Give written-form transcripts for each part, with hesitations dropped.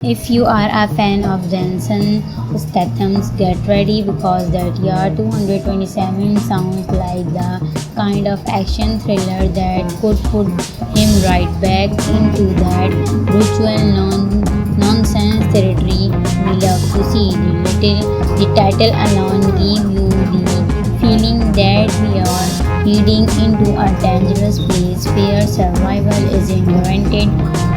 If you are a fan of Jensen Statham's, get ready because that year 227 sounds like the kind of action thriller that could put him right back into that brutal nonsense territory we love to see. The title alone gives you the feeling that we are heading into a dangerous place where survival isn't guaranteed.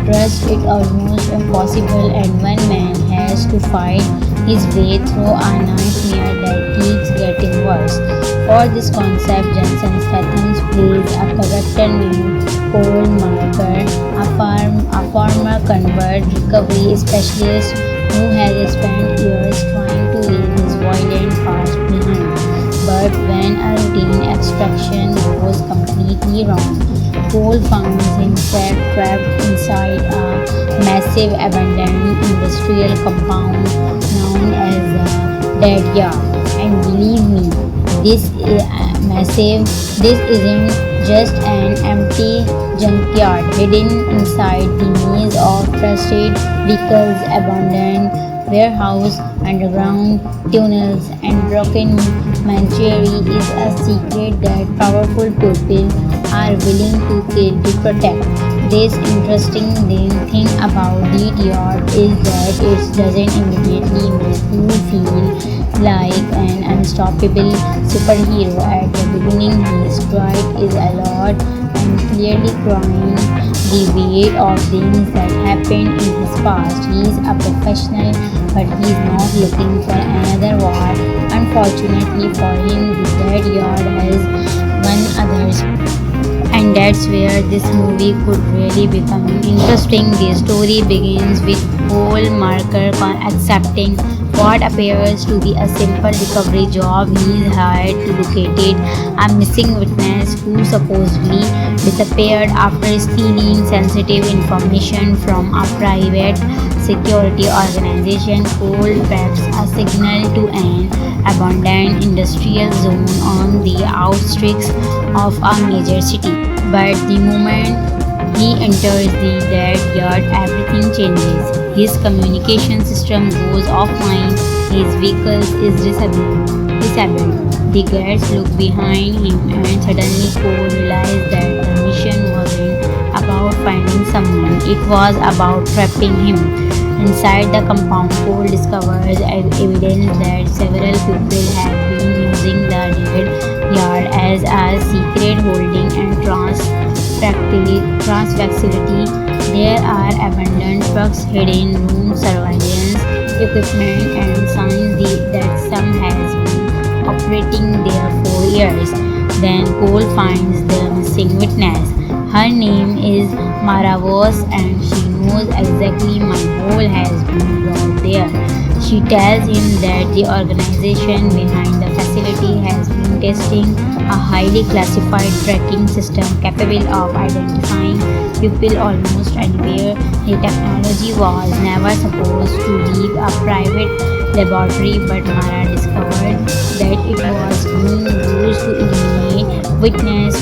Trust it almost impossible, and one man has to fight his way through a nightmare that keeps getting worse. For this concept, Jensen Statham plays a character named Cole Marker, a former convert recovery specialist who has spent years trying to leave his violent past behind. But when a routine extraction goes completely wrong, Cole finds himself trapped inside a massive abandoned industrial compound known as the Dead Yard. And believe me, this isn't just an empty junkyard hidden inside the maze of trusted vehicles, abandoned warehouse, underground tunnels, and broken machinery is a secret that powerful people are willing to kill to protect. This interesting thing about the yard is that it doesn't immediately make you feel like an unstoppable superhero. At the beginning, his strike is a lot and clearly crying the weight of things that happened in his past. He's a professional, but he's not looking for another war. Unfortunately for him, the Dead Yard has one others. And that's where this movie could really become interesting. The story begins with Cole Marker accepting what appears to be a simple recovery job. He is hired to locate a missing witness who supposedly disappeared after stealing sensitive information from a private security organization. Cole tracks a signal to an abandoned industrial zone on the outskirts of a major city. But the moment he enters the Dead Yard, everything changes. His communication system goes offline, his vehicle is disabled. The guards look behind him, and suddenly Cole realizes that the mission wasn't about finding someone, it was about trapping him. Inside the compound, Cole discovers evidence that several people have been using the Dead Yard as a secret holding and trans facility. There are abandoned trucks, hidden room, surveillance equipment, and signs that some has been operating there for years. Then Cole finds the missing witness. Her name is Mara Voss, and she knows exactly my goal has been brought there. She tells him that the organization behind the facility has been testing a highly classified tracking system capable of identifying people almost anywhere. The technology was never supposed to leave a private laboratory, but Mara discovered that it was being used to eliminate witness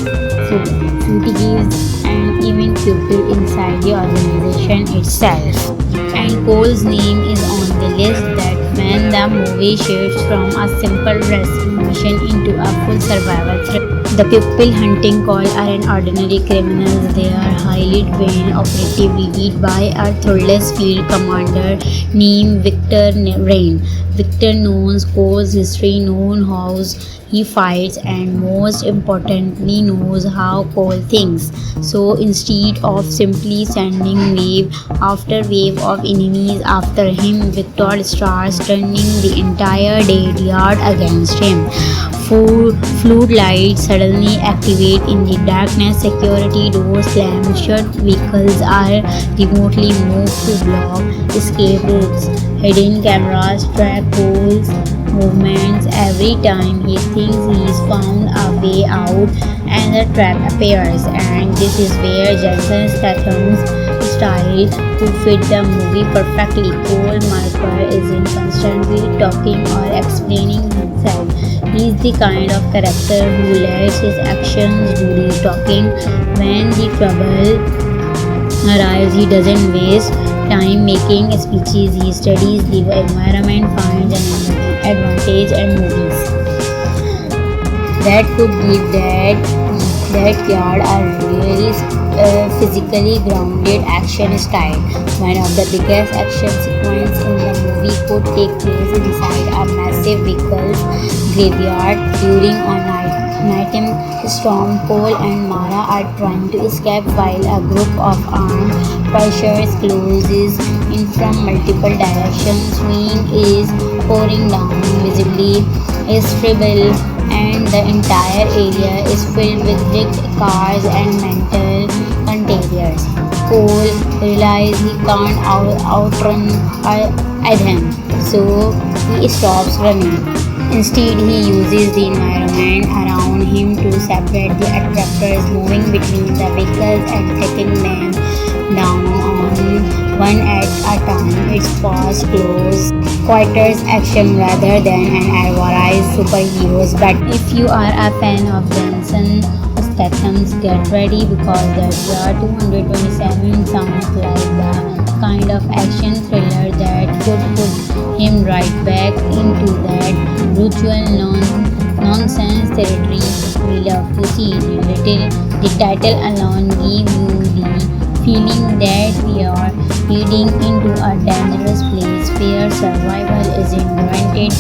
fugitives and even people inside the organization itself. And Cole's name is on the list. That when the movie shifts from a simple rescue mission into a full survival threat. The people hunting Cole aren't ordinary criminals, they are highly trained operative led by a third field commander named Victor Rain. Victor knows Cole's history, knows how he fights, and most importantly knows how Cole thinks. So instead of simply sending wave after wave of enemies after him, Victor starts turning the entire Dead Yard against him. Floodlights suddenly activate in the darkness, security doors slam shut, vehicles are remotely moved to block escape routes. Hidden cameras track Cole's movements. Every time he thinks he's found a way out, another trap appears, and this is where Jensen Statham's style could fit the movie perfectly. Cole Marker isn't constantly talking or explaining himself. He's the kind of character who lets his actions do the talking. When the trouble arrives, he doesn't waste time making speeches. He studies the environment, finds an advantage and movies that could give that yard a really physically grounded action style. One of the biggest action sequences in the movie could take place inside a massive vehicles graveyard during a nighttime storm. Cole and Mara are trying to escape while a group of armed pursuers closes in from multiple directions. Rain is pouring down, visibly is feeble, and the entire area is filled with wrecked cars and metal containers. Cole realizes he can't outrun Adam, so he stops running. Instead, he uses the environment around him to separate the attractors, moving between the vehicles and taking them down one at a time. It's fast, close quarters action rather than an advertised superheroes. But if you are a fan of Jensen Statham's, get ready because the year 227 sounds like the kind of action thriller that could put him right back into that brutal nonsense territory we love to see. The title alone gives you the feeling that we are heading into a dangerous place where survival isn't guaranteed,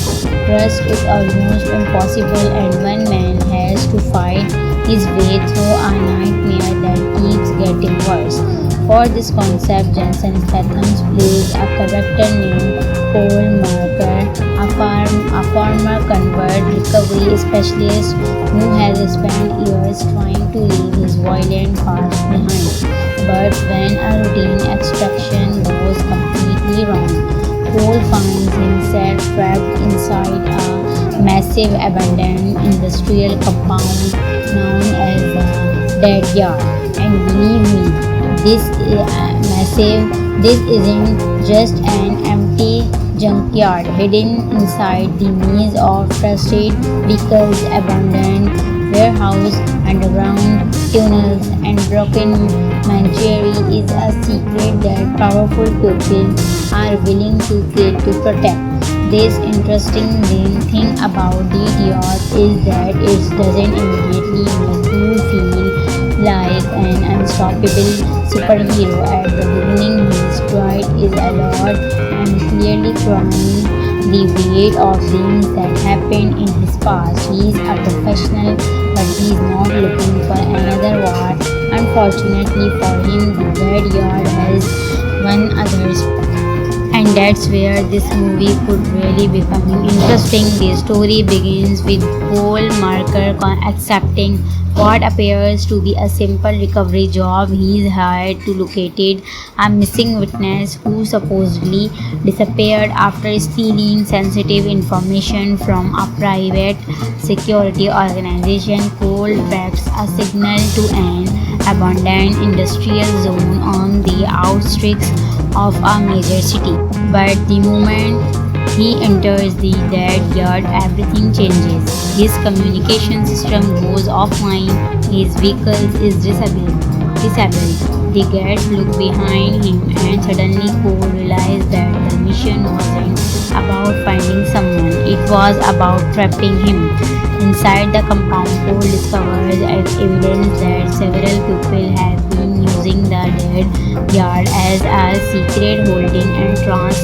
trust is almost impossible, and one man has to fight his way through a nightmare that keeps getting worse. For this concept, Jensen Statham plays a character named Cole Marker, a former convert recovery specialist who has spent years trying to leave his violent past behind. But when a routine extraction goes completely wrong, Cole finds himself trapped inside a massive abandoned industrial compound known as the Dead Yard. And believe me, this isn't just an empty junkyard hidden inside the maze of trusted vehicles, abandoned warehouse, underground tunnels, and broken machinery is a secret that powerful people are willing to kill to protect. This interesting thing about the Dior is that it doesn't immediately make you feel like an unstoppable superhero. At the beginning, his pride is a lot and clearly crying the weight of things that happened in his past. He's a professional, but he's not looking for another war. Unfortunately for him, the Dead Yard has one others. And that's where this movie could really become interesting. The story begins with Cole Marker accepting what appears to be a simple recovery job. He is hired to locate a missing witness who supposedly disappeared after stealing sensitive information from a private security organization. Cole tracks a signal to an abandoned industrial zone on the outskirts of a major city. But the moment he enters the Dead Yard, everything changes. His communication system goes offline, his vehicle is disabled. The guards look behind him and suddenly Cole realizes that the mission wasn't about finding someone, it was about trapping him. Inside the compound, Cole discovers evidence that several people have been using the Dead Yard as a secret holding and trans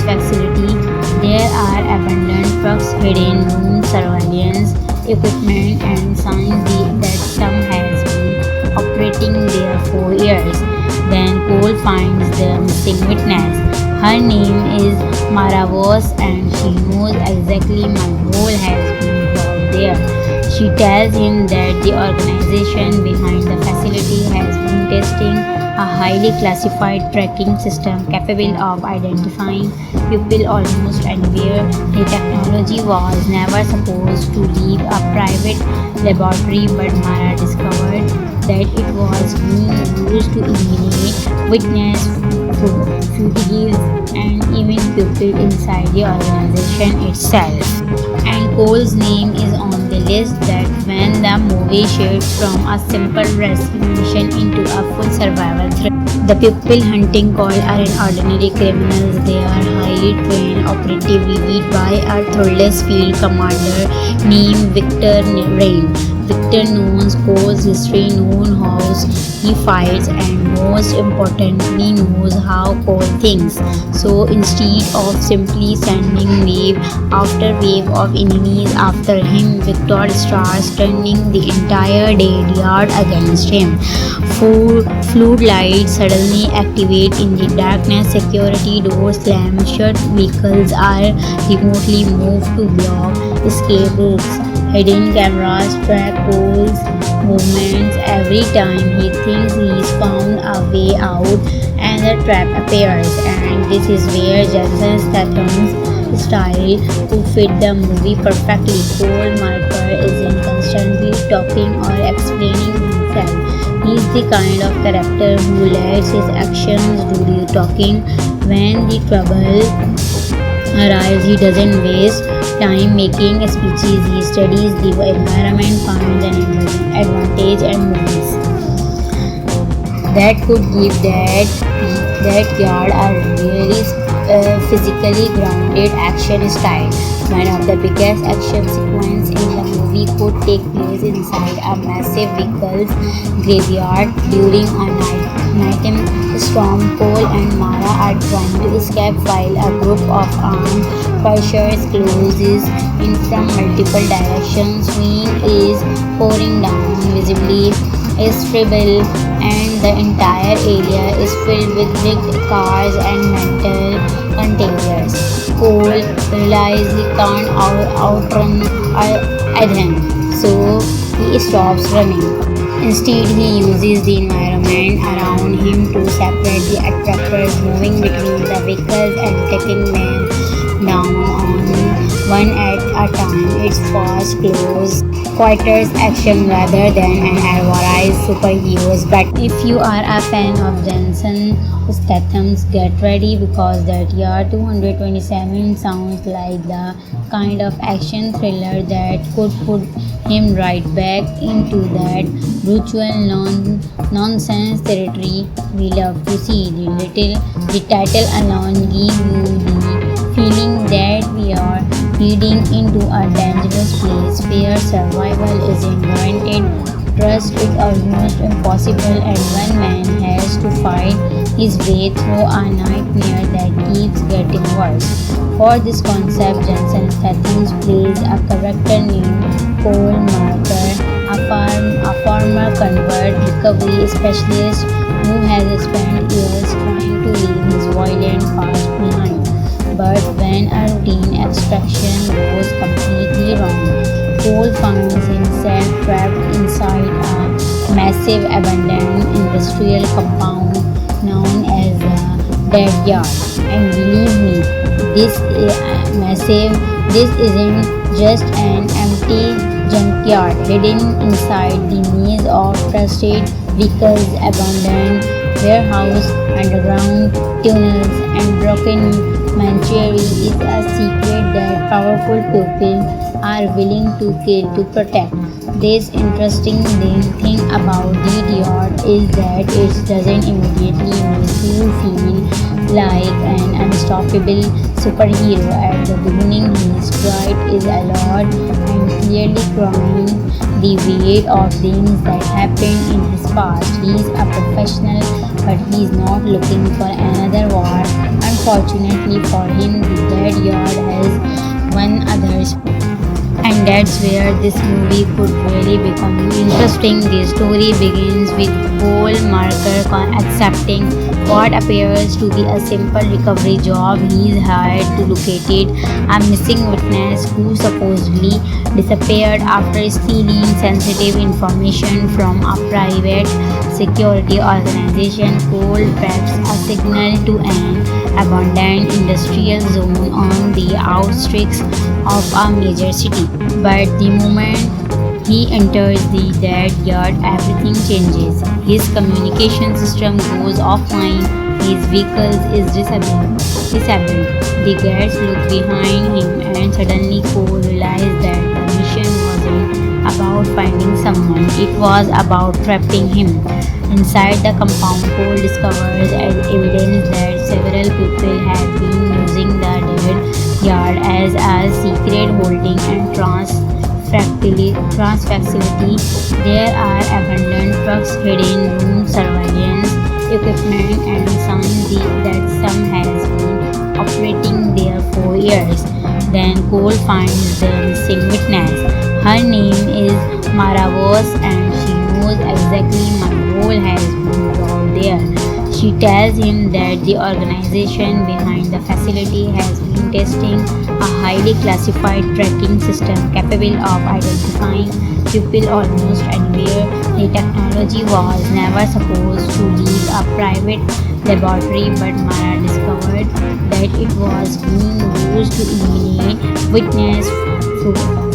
facility. There are abandoned trucks, hidden rooms, surveillance equipment, and signs that some has been operating there for years. Then Cole finds the missing witness. Her name is Mara Voss, and she knows exactly my role has been brought there. She tells him that the organization behind the facility has been testing a highly classified tracking system capable of identifying people almost anywhere. The technology was never supposed to leave a private laboratory, but Mara discovered that it was being used to eliminate witness, fugitives, and even people inside the organization itself. And Cole's name is on the list. That when the movie shifts from a simple rescue mission into a full survival threat. The people hunting Cole aren't ordinary criminals, they are highly trained operative led by a thoughtless field commander named Victor Rain. Victor knows Cole's history, knows how he fights, and most importantly knows how Cole thinks. So instead of simply sending wave after wave of enemies after him, Victor starts turning the entire dead yard against him. Floodlights suddenly activate in the darkness, security doors slam shut, vehicles are remotely moved to block escape routes. Hidden cameras track Cole's movements every time he thinks he's found a way out, and the trap appears. And this is where Jason Statham's style to fit the movie perfectly. Cole Marker isn't constantly talking or explaining himself. He's the kind of character who lets his actions do the talking. When the trouble arrives, he doesn't waste time making speeches. He studies the environment, finds an advantage, and movies that could give that yard a really physically grounded action style. One of the biggest action sequences in the movie could take place inside a massive vehicles graveyard during a nighttime storm. Cole and Mara are trying to escape while a group of armed pursuers closes in from multiple directions. Rain is pouring down, visibly unstable, and the entire area is filled with rigged cars and metal containers. Cole realizes he can't outrun Ethan, so he stops running. Instead, he uses the environment around him to separate the attractors, moving between the vehicles and taking them down one at a time. It's fast, close quarters action rather than an advertised superheroes. But if you are a fan of Jason Statham's, get ready because that year 227 sounds like the kind of action thriller that could put him right back into that brutal nonsense territory we love to see. The title alone gives you the feeling that we are heading into a dangerous place where survival isn't guaranteed, trust is almost impossible, and one man has to fight his way through a nightmare that keeps getting worse. For this concept, Jason Statham plays a character named Cole Marker, a former convert recovery specialist who has spent years trying to leave his violent past behind. But when a routine extraction goes completely wrong, Cole finds himself trapped inside a massive abandoned industrial compound known as the Dead Yard. And believe me, this isn't just an empty junkyard hidden inside the maze of trusted vehicles, abandoned warehouse, underground tunnels, and broken machinery is a secret that powerful people are willing to kill to protect. This interesting thing about the yard is that it doesn't immediately make you feel like an unstoppable superhero. At the beginning, his stride is a lot and clearly crying the weight of things that happened in his past. He's a professional, but he's not looking for another war. Unfortunately for him, the Dead Yard has one other. And that's where this movie could really become interesting. The story begins with Cole Marker accepting what appears to be a simple recovery job. He is hired to locate a missing witness who supposedly disappeared after stealing sensitive information from a private security organization. Cole tracks a signal to an abandoned industrial zone on the outskirts of a major city. But the moment he enters the Dead Yard, everything changes. His communication system goes offline, his vehicle is disabled. The guards look behind him, and suddenly Cole realizes that the mission wasn't about finding someone, it was about trapping him. Inside the compound, Cole discovers as evidence that several people have been using the dead yard as a secret holding and trans facility. There are abandoned trucks, hidden room, surveillance equipment, and signs that some has been operating there for years. Then Cole finds the missing witness. Her name is Mara Voss, and she knows exactly my role has been robbed there. She tells him that the organization behind the facility has been testing a highly classified tracking system capable of identifying people almost anywhere. The technology was never supposed to leave a private laboratory, but Mara discovered that it was being used to eliminate witness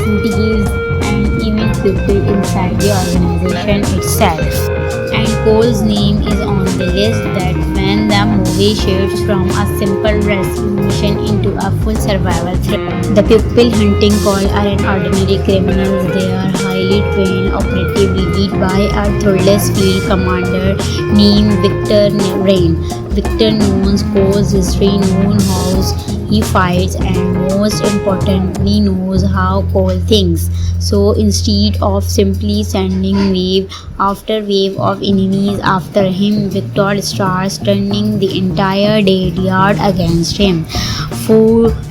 fugitives and even people inside the organization itself. And Cole's name is on the list. That when the movie shifts from a simple rescue mission into a full survival threat. The people hunting Cole aren't ordinary criminals. They are highly trained operative led by a ruthless field commander named Victor Rain. Victor knows Cole's history, knows how he fights, and most importantly knows how Cole thinks. So instead of simply sending wave after wave of enemies after him, Victor starts turning the entire dead yard against him.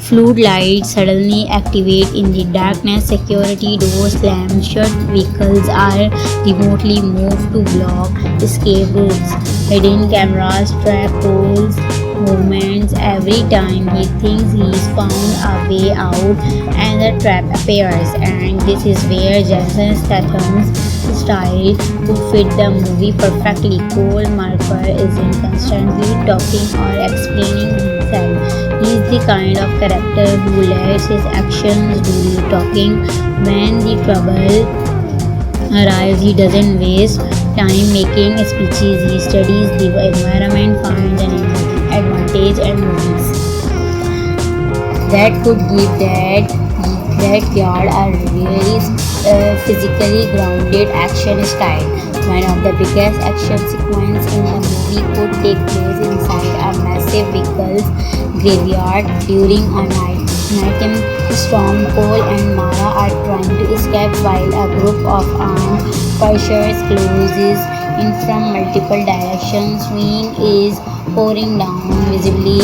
Floodlights suddenly activate in the darkness, security doors slam shut, vehicles are remotely moved to block escape routes. Hidden cameras track Cole's movements every time he thinks he's found a way out, and the trap appears. And this is where Jason Statham's style could fit the movie perfectly. Cole Marker isn't constantly talking or explaining himself. He's the kind of character who lets his actions do the talking. When the trouble arrives, he doesn't waste time making speeches. He studies the environment, finds an advantage, and movies that could give that yard a really physically grounded action style. One of the biggest action sequences in the movie could take place inside a massive vehicles graveyard during a nighttime storm. Cole and Mara are trying to escape while a group of armed pursuers closes in from multiple directions. Rain is pouring down, visibly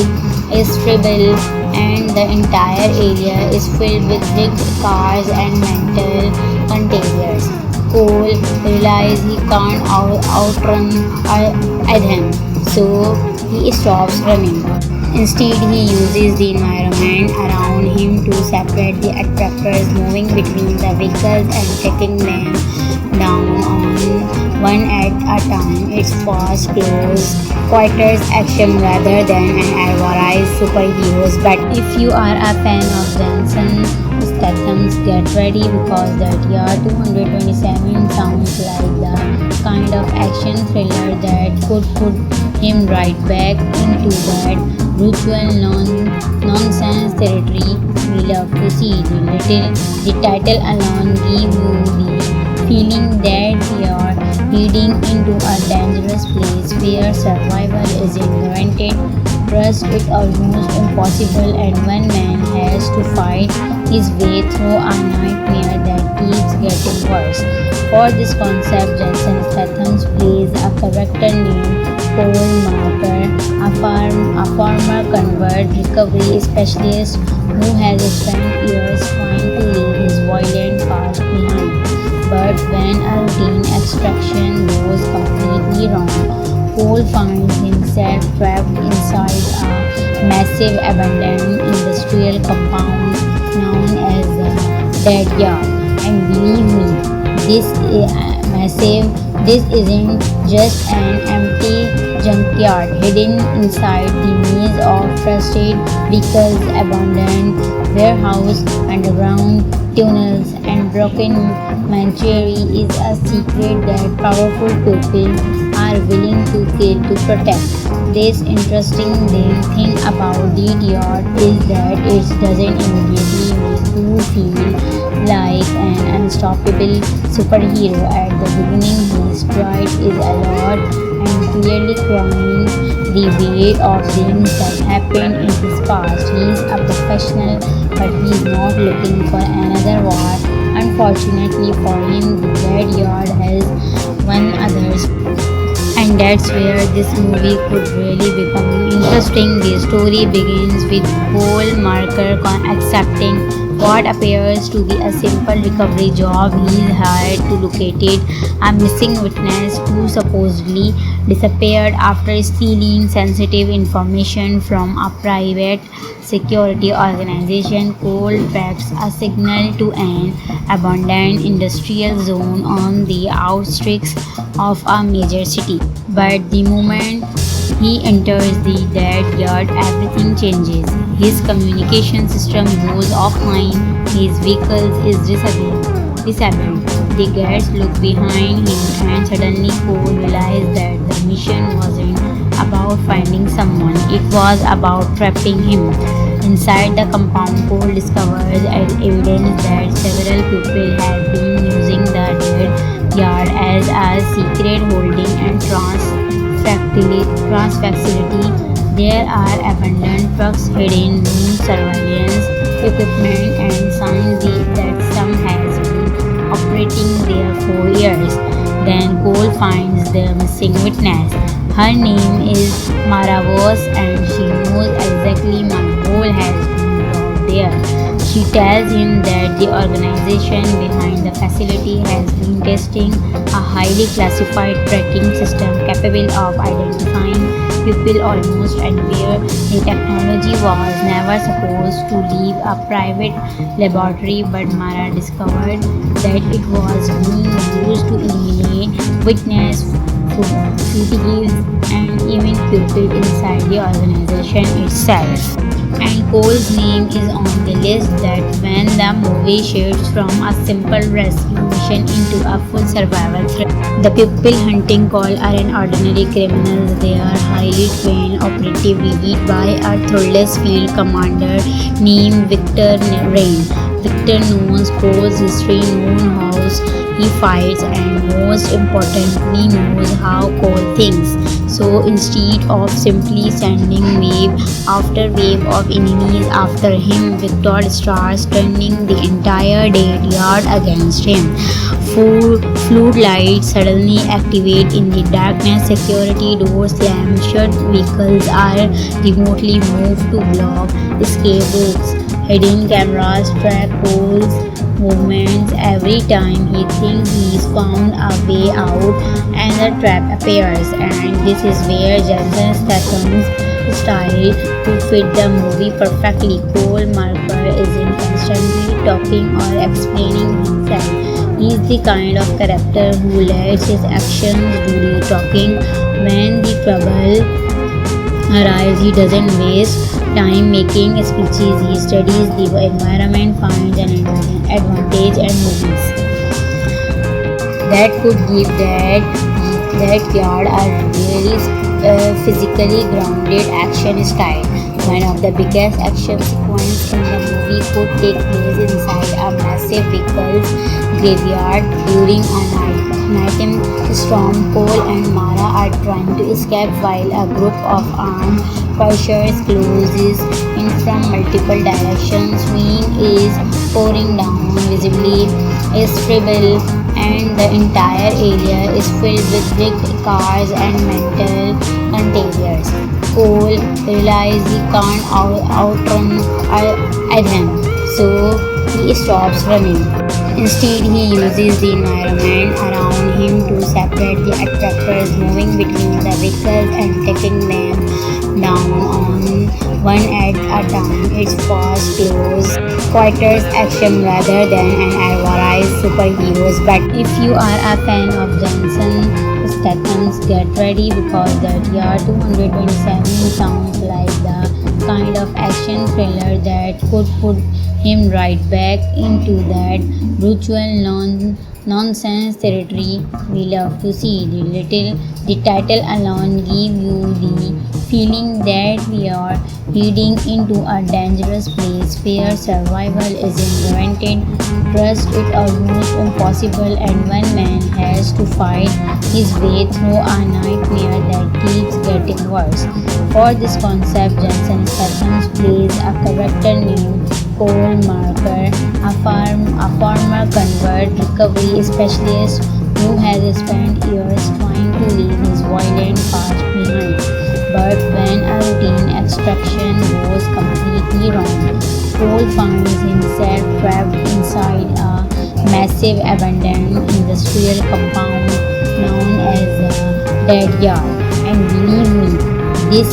irreversible, and the entire area is filled with big cars and metal containers. Cole realizes he can't outrun them, so he stops running. Instead, he uses the environment around him to separate the attractors, moving between the vehicles and taking them down one at a time. It's fast, close quarters action rather than an advertised superheroes. But if you are a fan of Jason Statham's, get ready, because that year 227 sounds like the kind of action thriller that could put him right back into that brutal nonsense territory we love to see. The title alone gives you the feeling that you are heading into a dangerous place where survival isn't guaranteed. Trust it almost impossible, and one man has to fight his way through a nightmare that keeps getting worse. For this concept, Jason Statham plays a character named Cole Marker, a former convert recovery specialist who has spent years trying to leave his violent past behind. But when a routine extraction goes completely wrong, Cole finds himself trapped inside a massive abandoned industrial compound known as the Dead Yard. And believe me, this isn't just an empty junkyard hidden inside the maze of trusted vehicles, abandoned warehouse, underground tunnels, and broken machinery. Is a secret that powerful people are willing to kill to protect. This interesting thing about the yard is that it doesn't immediately make you feel like an unstoppable superhero. At the beginning, his pride is alert and clearly crying the weight of things that happened in his past. He is a professional, but he is not looking for another war. Unfortunately for him, the Red Yard has won others. And that's where this movie could really become interesting. The story begins with Cole Marker accepting what appears to be a simple recovery job. He is hired to locate a missing witness who supposedly disappeared after stealing sensitive information from a private security organization. Cole tracks a signal to an abandoned industrial zone on the outskirts of a major city. But the moment he enters the dead yard, everything changes. His communication system goes offline, his vehicle is disabled. The guards look behind him and suddenly Cole realizes that the mission wasn't about finding someone, it was about trapping him. Inside the compound, Cole discovers evidence that several people had been using the dead yard as a secret holding and facility. There are abandoned trucks, hidden room, surveillance equipment, and signs that some has been operating there for years. Then Cole finds the missing witness. Her name is Mara Voss, and she knows exactly my role has been brought there. She tells him that the organization behind the facility has been testing a highly classified tracking system capable of identifying people almost anywhere. The technology was never supposed to leave a private laboratory, but Mara discovered that it was being used to eliminate witness fugitives and even people inside the organization itself. And Cole's name is on the list. That when the movie shifts from a simple rescue mission into a full survival threat. The people hunting Cole aren't ordinary criminals, they are highly trained operative led by a ruthless field commander named Victor Rain. Victor knows Cole's history, knows how he fights, and most importantly knows how Cole thinks. So instead of simply sending wave after wave of enemies after him, Victor starts turning the entire dead yard against him. Floodlights suddenly activate in the darkness, security doors slam shut, vehicles are remotely moved to block escape routes. Hidden cameras track Cole's movements. Every time he thinks he's found a way out, another trap appears, and this is where Jason Statham's style to fit the movie perfectly. Cole Marker isn't constantly talking or explaining himself. He's the kind of character who lets his actions do the talking. When the trouble arrives, he doesn't waste time making speeches. He studies the environment, finds an advantage, and movies that could give that yard a really physically grounded action style. One of the biggest action sequences in the movie could take place inside a massive vehicles graveyard during a nighttime storm. Cole and Mara are trying to escape while a group of armed pursuers closes in from multiple directions. Rain is pouring down, visibly irreversible, and the entire area is filled with bricked cars and metal containers. Cole realizes he can't outrun them, so he stops running. Instead, he uses the environment around him to separate the attractors, moving between the vehicles and taking them down on one at a time. It's fast, close quarters action rather than an advertised superheroes. But if you are a fan of Jason Statham's, get ready because that year 227 sounds like the kind of action thriller that could put him right back into that brutal nonsense territory we love to see. The title alone give you the feeling that we are heading into a dangerous place where survival isn't guaranteed. Trust is almost impossible, and one man has to fight his way through a nightmare that keeps getting worse. For this concept, Jensen Statham plays a character named Cole Marker, a former convert recovery specialist who has spent years trying to leave his violent past behind. But when a routine extraction goes completely wrong, Cole finds himself trapped inside a massive abandoned industrial compound known as a dead yard. And believe me, this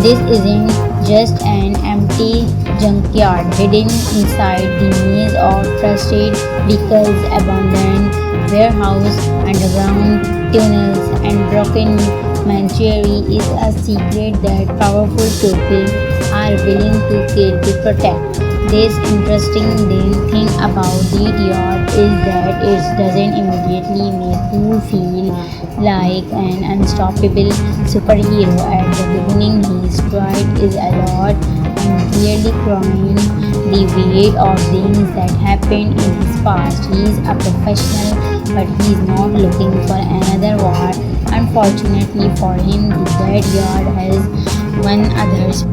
this isn't just an empty junkyard hidden inside the maze of trusted vehicles, abandoned warehouse, underground tunnels, and broken machinery is a secret that powerful people are willing to kill to protect. This interesting thing about the yard is that it doesn't immediately make you feel like an unstoppable superhero. At the beginning, his stride is a lot and clearly crying the weight of things that happened in his past. He's a professional, but he's not looking for another war. Unfortunately for him, the dead yard has one others.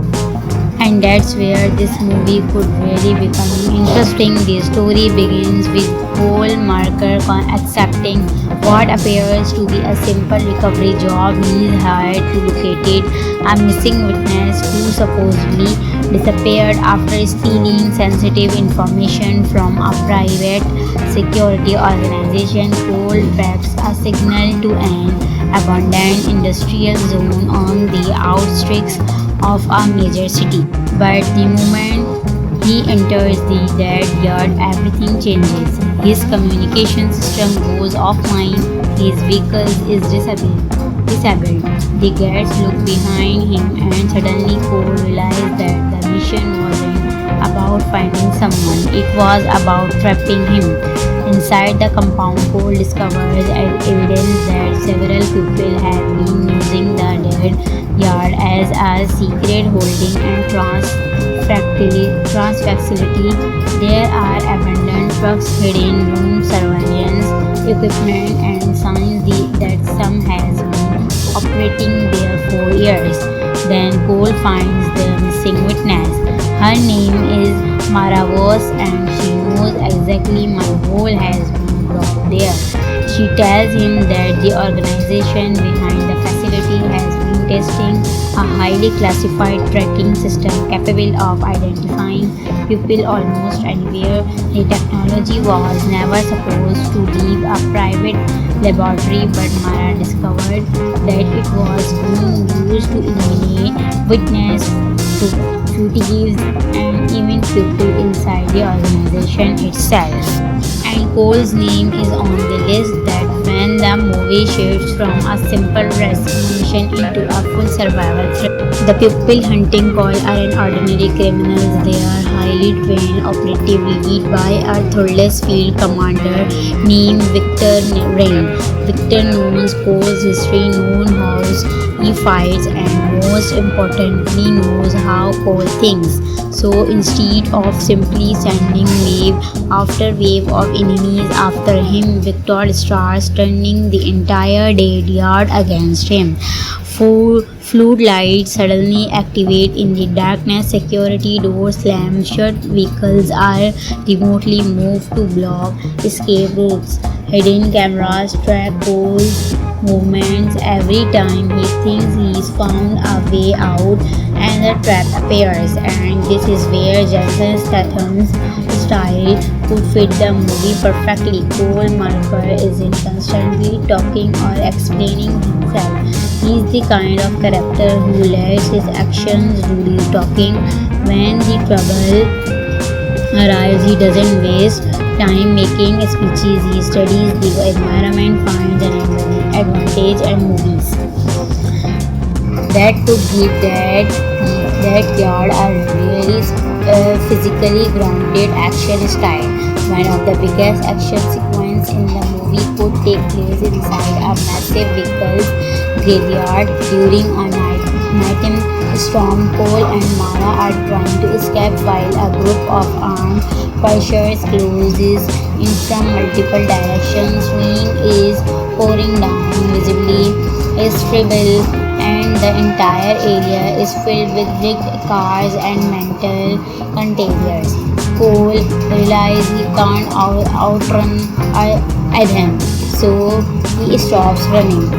And that's where this movie could really become interesting. The story begins with Cole Marker accepting what appears to be a simple recovery job. He is hired to locate a missing witness who supposedly disappeared after stealing sensitive information from a private security organization. Cole tracks a signal to an abandoned industrial zone on the outskirts of a major city. But the moment he enters the dead yard, everything changes. His communication system goes offline, his vehicle is disabled. The guards look behind him, and suddenly Cole realizes that the mission wasn't about finding someone, it was about trapping him. Inside the compound, Cole discovers evidence that several people have been using the dead yard as a secret holding and trans facility. There are abandoned trucks, hidden room, surveillance equipment, and signs that some has been operating there for years. Then Cole finds the missing witness. Her name is Maravos, and she knows exactly my role has been brought there. She tells him that the organization behind the facility has been testing a highly classified tracking system capable of identifying people almost anywhere. The technology was never supposed to leave a private laboratory, but Mara discovered that it was being used to eliminate witness fugitives and even people inside the organization itself. And Cole's name is on the list. That when the movie shifts from a simple rescue mission into a full survival threat. The people hunting Cole aren't ordinary criminals, they are highly trained operative led by a thoughtless field commander named Victor Rain. Victor knows Cole's history, knows how he fights, and most importantly knows how Cole thinks. So instead of simply sending wave after wave of enemies after him, Victor starts turning the entire dead yard against him. Floodlights suddenly activate in the darkness, security doors slam shut, vehicles are remotely moved to block escape routes. Hidden cameras track Cole's movements. Every time he thinks he's found a way out, and the trap appears. And this is where Jason Statham's style could fit the movie perfectly. Cole Marker isn't constantly talking or explaining himself. He's the kind of character who lets his actions do the talking. When the trouble arrives, he doesn't waste time making speeches. He studies the environment, finds an advantage, and movies that could give that yard a really physically grounded action style. One of the biggest action sequences in the movie could take place inside a massive vehicle graveyard during a nighttime storm. Cole and Mara are trying to escape while a group of armed pursuers closes in from multiple directions. Rain is pouring down, visibly irreversible, and the entire area is filled with wrecked cars and metal containers. Cole realizes he can't outrun Adam, so he stops running.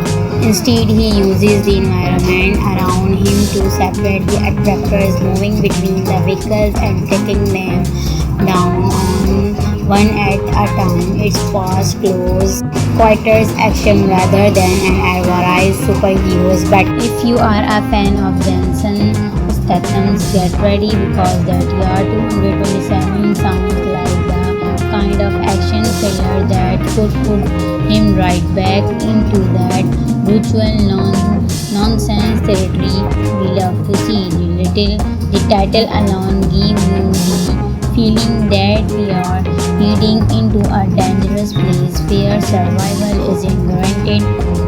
Instead, he uses the environment around him to separate the attractors, moving between the vehicles and taking them down one at a time. It's fast, close quarters action rather than an advertised superheroes. But if you are a fan of Jensen Statham's, get ready because that year 227 sounds like the kind of action thriller that could put him right back into that brutal nonsense territory we love to see. The title alone gives you the feeling that we are heading into a dangerous place where survival isn't guaranteed,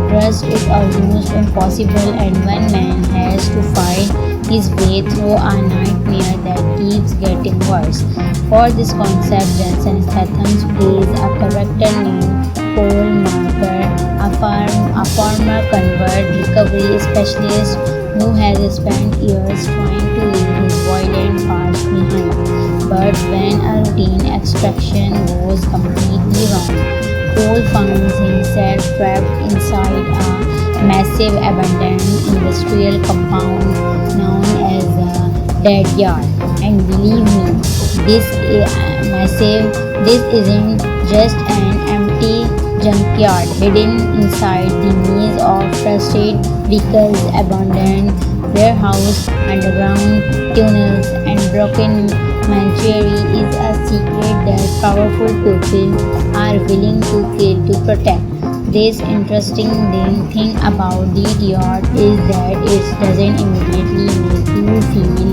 trust is almost impossible, and one man has to fight his way through a nightmare that keeps getting worse. For this concept, Jensen Statham plays a character named Cole Marker, a former convert recovery specialist who has spent years trying to leave his violent past behind. But when a routine extraction goes completely wrong, Cole finds himself trapped inside a massive abandoned industrial compound known as the Dead Yard. And believe me, this isn't just an empty junkyard hidden inside the maze of frustrated vehicles, abandoned warehouse, underground tunnels, and broken machinery is a secret that powerful people are willing to kill to protect. This interesting thing about the yard is that it doesn't immediately make you feel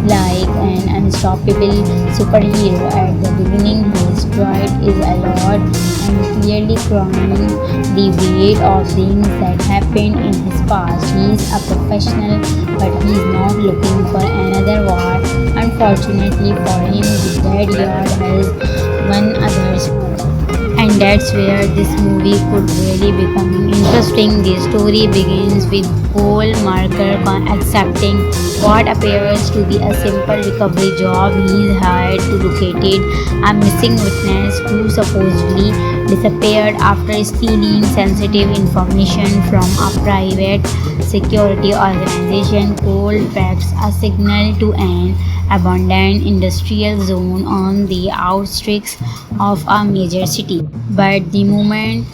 like an unstoppable superhero. At the beginning, his stride is a lot and clearly crying the weight of things that happened in his past. He's a professional, but he's not looking for another war. Unfortunately for him, the Dead Yard has one other's. And that's where this movie could really become interesting. The story begins with Cole Marker accepting what appears to be a simple recovery job. He is hired to locate a missing witness who supposedly disappeared after stealing sensitive information from a private security organization. Cole tracks a signal to an abandoned industrial zone on the outskirts of a major city. But the moment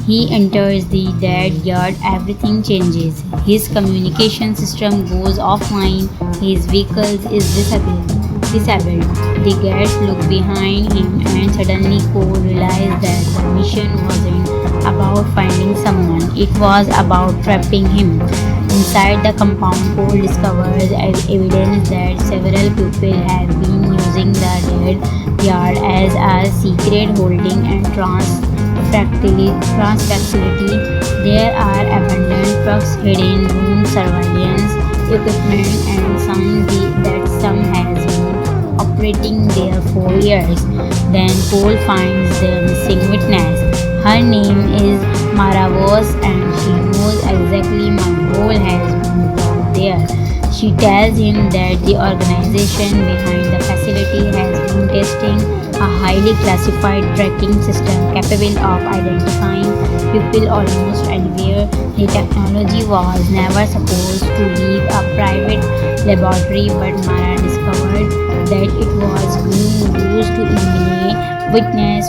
he enters the Dead Yard, everything changes. His communication system goes offline, his vehicle is disabled. The guards look behind him and suddenly Cole realizes that the mission wasn't about finding someone, it was about trapping him. Inside the compound, Cole discovers evidence that several people have been using the Dead Yard as a secret holding and facility. There are abandoned trucks, hidden room, surveillance equipment, and some has been operating there for years. Then Cole finds the missing witness. Her name is Mara Voss, and she knows exactly my goal has been brought there. She tells him that the organization behind the facility has been testing a highly classified tracking system capable of identifying people almost anywhere. The technology was never supposed to leave a private laboratory, but Mara discovered that it was being used to eliminate witness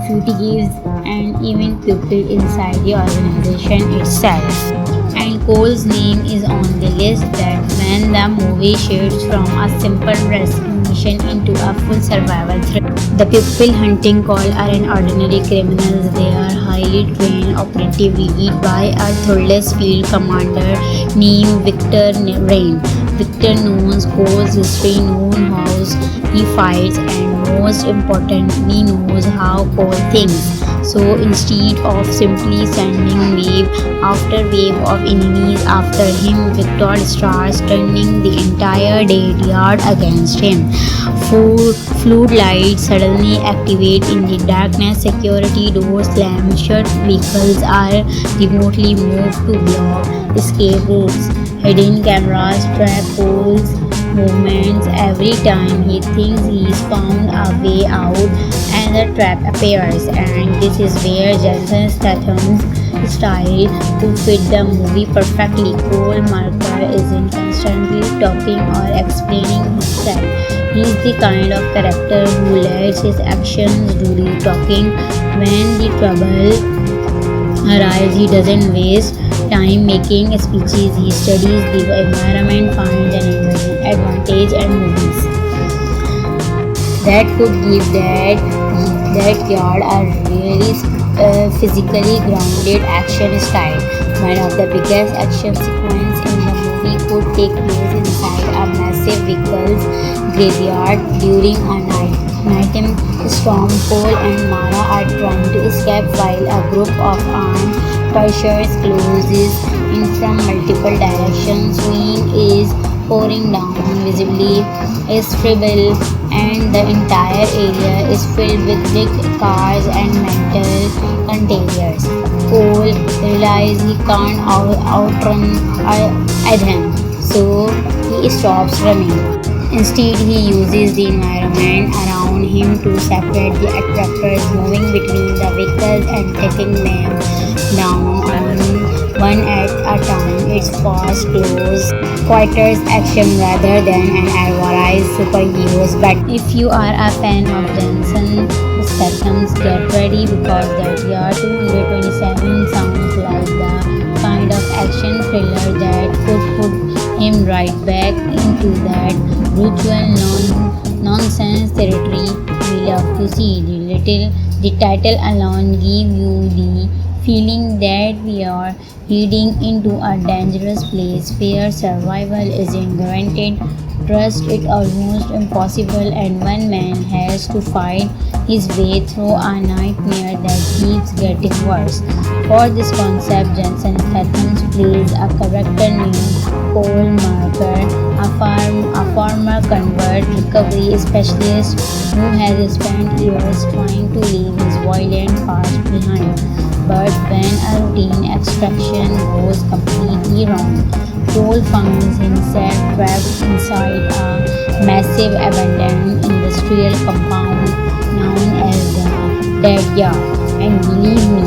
fugitives and even people inside the organization itself. And Cole's name is on the list. That when the movie shifts from a simple rescue mission into a full survival threat. The people hunting Cole aren't ordinary criminals, they are highly trained operatives led by a thoughtless field commander named Victor Rain. Victor knows Cole's history, knows how he fights, and most importantly knows how Cole thinks. So instead of simply sending wave after wave of enemies after him, Victor starts turning the entire dead yard against him. Floodlights suddenly activate in the darkness, security doors slam shut, vehicles are remotely moved to block escape routes. Hidden cameras trap Cole's movements every time he thinks he's found a way out, another trap appears, and this is where Jason Statham's style could fit the movie perfectly. Cole Marker isn't constantly talking or explaining himself. He's the kind of character who lets his actions do the talking. When the trouble arrives, he doesn't waste time making speeches. He studies the environment, finds an advantage, and movies that could give that yard a really physically grounded action style. One of the biggest action sequences in the movie could take place inside a massive vehicles graveyard during a nighttime storm. Cole and Mara are trying to escape while a group of armed pursuers closes in from multiple directions. Rain is pouring down, visibly is trivial, and the entire area is filled with big cars and metal containers. Cole realizes he can't outrun Adam, so he stops running. Instead, he uses the environment around him to separate the attractors, moving between the vehicles and taking them down one at a time. It's fast, close, quarters action rather than an advertised superheroes. But if you are a fan of Jensen Statham's, get ready because that year 227 sounds like the kind of action thriller that could put him right back into that brutal nonsense territory we love to see. The title alone give you the feeling that we are heading into a dangerous place where survival isn't guaranteed. Trust it almost impossible, and one man has to fight his way through a nightmare that keeps getting worse. For this concept, Jensen Statham plays a character named Cole Marker, a former convert recovery specialist who has spent years trying to leave his violent past behind. But when a routine extraction goes completely wrong, Cole finds himself trapped inside a massive abandoned industrial compound known as the Dead Yard. And believe me,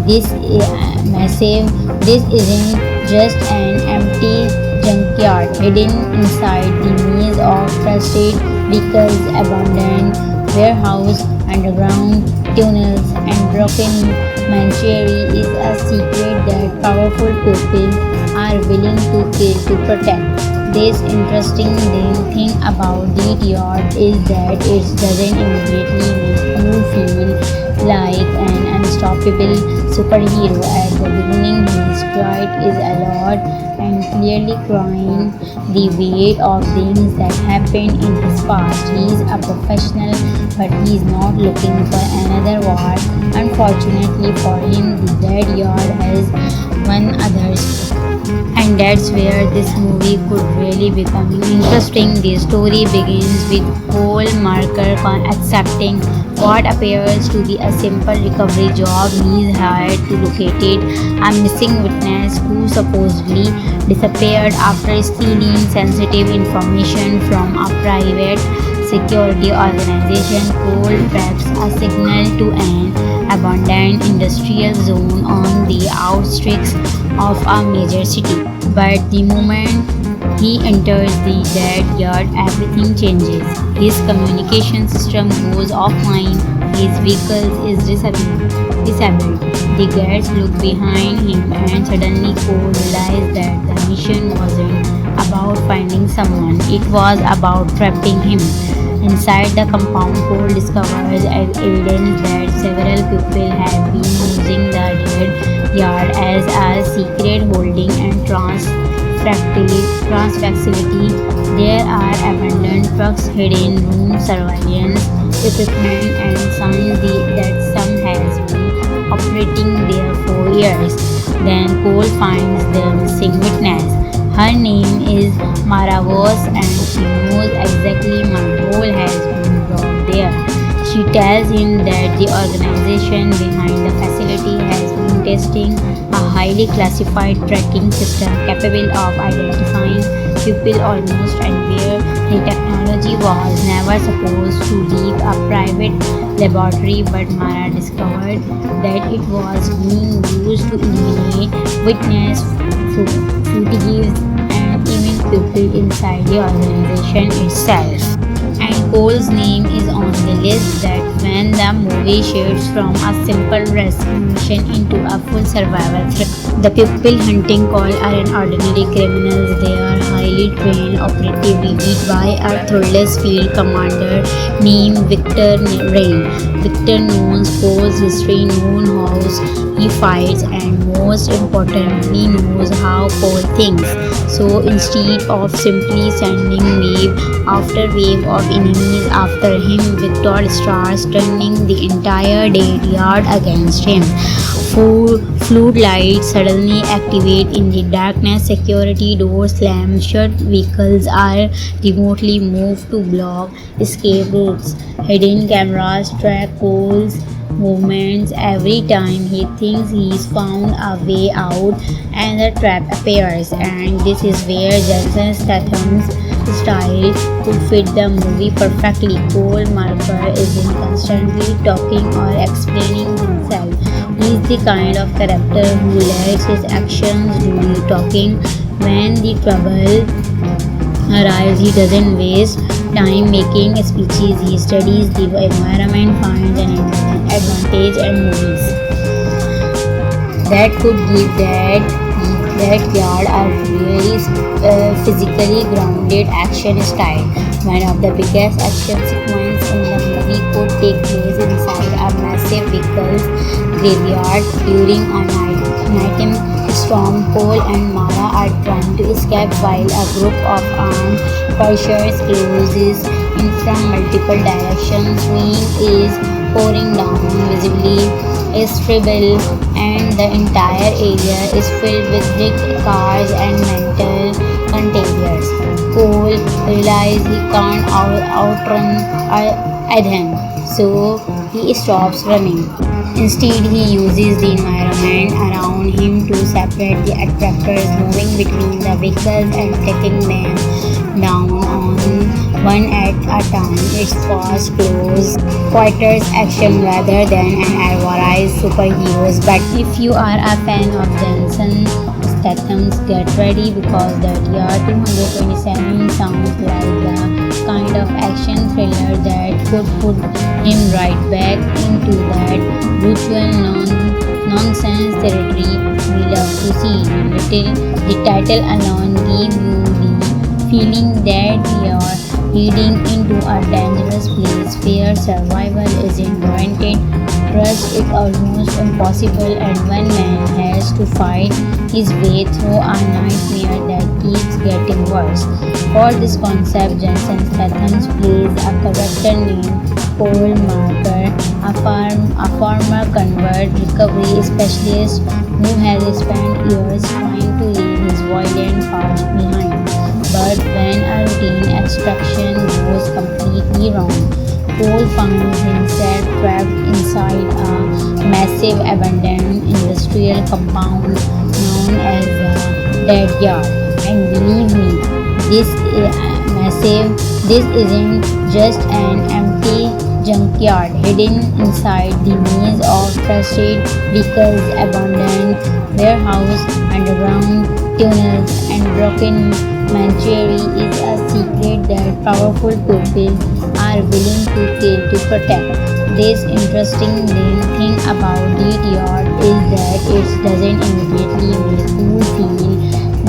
this isn't just an empty junkyard hidden inside the maze of trusted vehicles, abandoned warehouse, underground tunnels, and broken machinery is a secret that powerful people are willing to kill to protect. This interesting thing about the yard is that it doesn't immediately make you feel like an unstoppable superhero. At the beginning, his quiet is a lot and clearly crying the weight of things that happened in his past. He's a professional, but he's not looking for another war. Unfortunately for him, the Dead Yard has one others. And that's where this movie could really become interesting. The story begins with Cole Marker accepting what appears to be a simple recovery job. He's hired to locate a missing witness who supposedly disappeared after stealing sensitive information from a private security organization. Cole tracks a signal to an abandoned industrial zone on the outskirts of a major city. But the moment he enters the Dead Yard, everything changes. His communication system goes offline, his vehicle is disabled. The guards look behind him, and suddenly Cole realizes that the mission wasn't about finding someone, it was about trapping him. Inside the compound, Cole discovers evidence that several people have been using the Dead Yard as a secret holding and facility. There are abandoned trucks, hidden rooms, surveillance equipment, and signs that some has been operating there for years. Then Cole finds the missing witness. Her name is Maravos and she knows exactly my role has been brought there. She tells him that the organization behind the facility has been testing a highly classified tracking system capable of identifying people almost anywhere. The technology was never supposed to leave a private laboratory, but Mara discovered that it was being used to eliminate witness fugitives and even people inside the organization itself. And Cole's name is on the list. That when the movie shifts from a simple rescue mission into a full survival threat. The people hunting Cole aren't ordinary criminals, they are highly trained operative led by a thoughtless field commander named Victor Rain. Victor knows Cole's history, knows how he fights, and most importantly knows how Cole thinks. So instead of simply sending wave after wave of enemies after him, Victor starts turning the entire dead yard against him. Floodlights suddenly activate in the darkness, security doors slam shut, vehicles are remotely moved to block escape routes. Hidden cameras track Cole's movements every time he thinks he's found a way out, and the trap appears. And this is where Jason Statham's style could fit the movie perfectly. Cole Marker isn't constantly talking or explaining himself. He's the kind of character who lets his actions do the talking. When the trouble arrives, he doesn't waste time making speeches. He studies the environment, finds an advantage, and movies that could give that yard a really physically grounded action style. One of the biggest action sequences in the movie could take place inside a massive vehicles graveyard during a nighttime storm. Cole and Mara are trying to escape while a group of armed pursuers closes in from multiple directions. Rain is pouring down, visibly is terrible, and the entire area is filled with big cars and metal containers. Cole realizes he can't outrun Adhan, so he stops running. Instead, he uses the environment around him to separate the attractors, moving between the vehicles and taking them down on one at a time. It's fast, close quarters action rather than an advertised superheroes. But if you are a fan of Jason Statham's, get ready because that year 227 sounds like the kind of action thriller that could put him right back into that brutal nonsense territory we love to see. The title alone gives you the feeling that you're heading into a dangerous place where survival isn't guaranteed. Trust is almost impossible, and one man has to fight his way through a nightmare that keeps getting worse. For this concept, Jason Statham plays a character named Cole Marker, a former convert recovery specialist who has spent years trying to leave his violent past behind. But when a routine extraction goes completely wrong, Cole finds himself trapped inside a massive abandoned industrial compound known as the Dead Yard. And believe me, this isn't just an empty junkyard hidden inside the maze of trusted vehicles, abandoned warehouse, underground tunnels, and broken machinery is a secret that powerful people are willing to kill to protect. This interesting thing about Dead Yard is that it doesn't immediately make you feel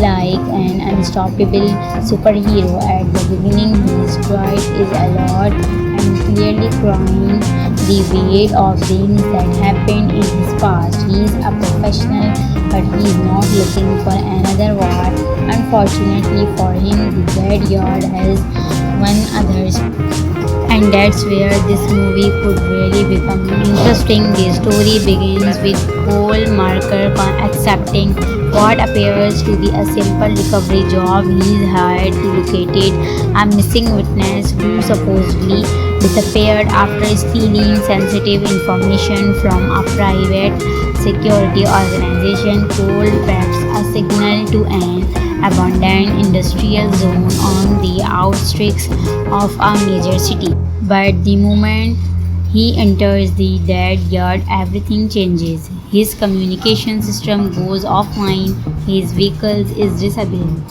like an unstoppable superhero. At the beginning, his pride is a lot and clearly crying the weight of things that happened in his past. He is a professional, but he is not looking for another war. Unfortunately for him, the Dead Yard has one others, and And that's where this movie could really become interesting. The story begins with Cole Marker accepting what appears to be a simple recovery job. He is hired to locate a missing witness who supposedly disappeared after stealing sensitive information from a private security organization. Cole tracks a signal to an abandoned industrial zone on the outskirts of a major city. But the moment he enters the dead yard, everything changes. His communication system goes offline, his vehicle is disabled.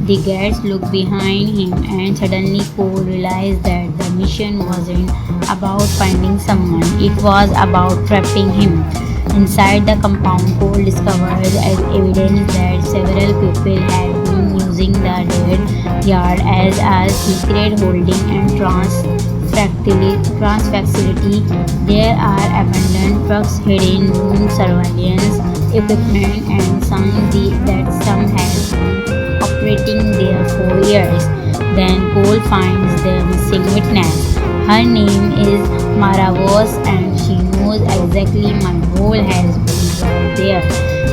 The guards look behind him and suddenly Cole realizes that the mission wasn't about finding someone, it was about trapping him. Inside the compound, Cole discovers as evidence that several people had been using the dead yard as a secret holding and trans facility. There are abandoned trucks, hidden room surveillance equipment, and signs that some has been operating there for years. Then Cole finds the missing witness. Her name is Mara Voss and she knows exactly my role has been right there.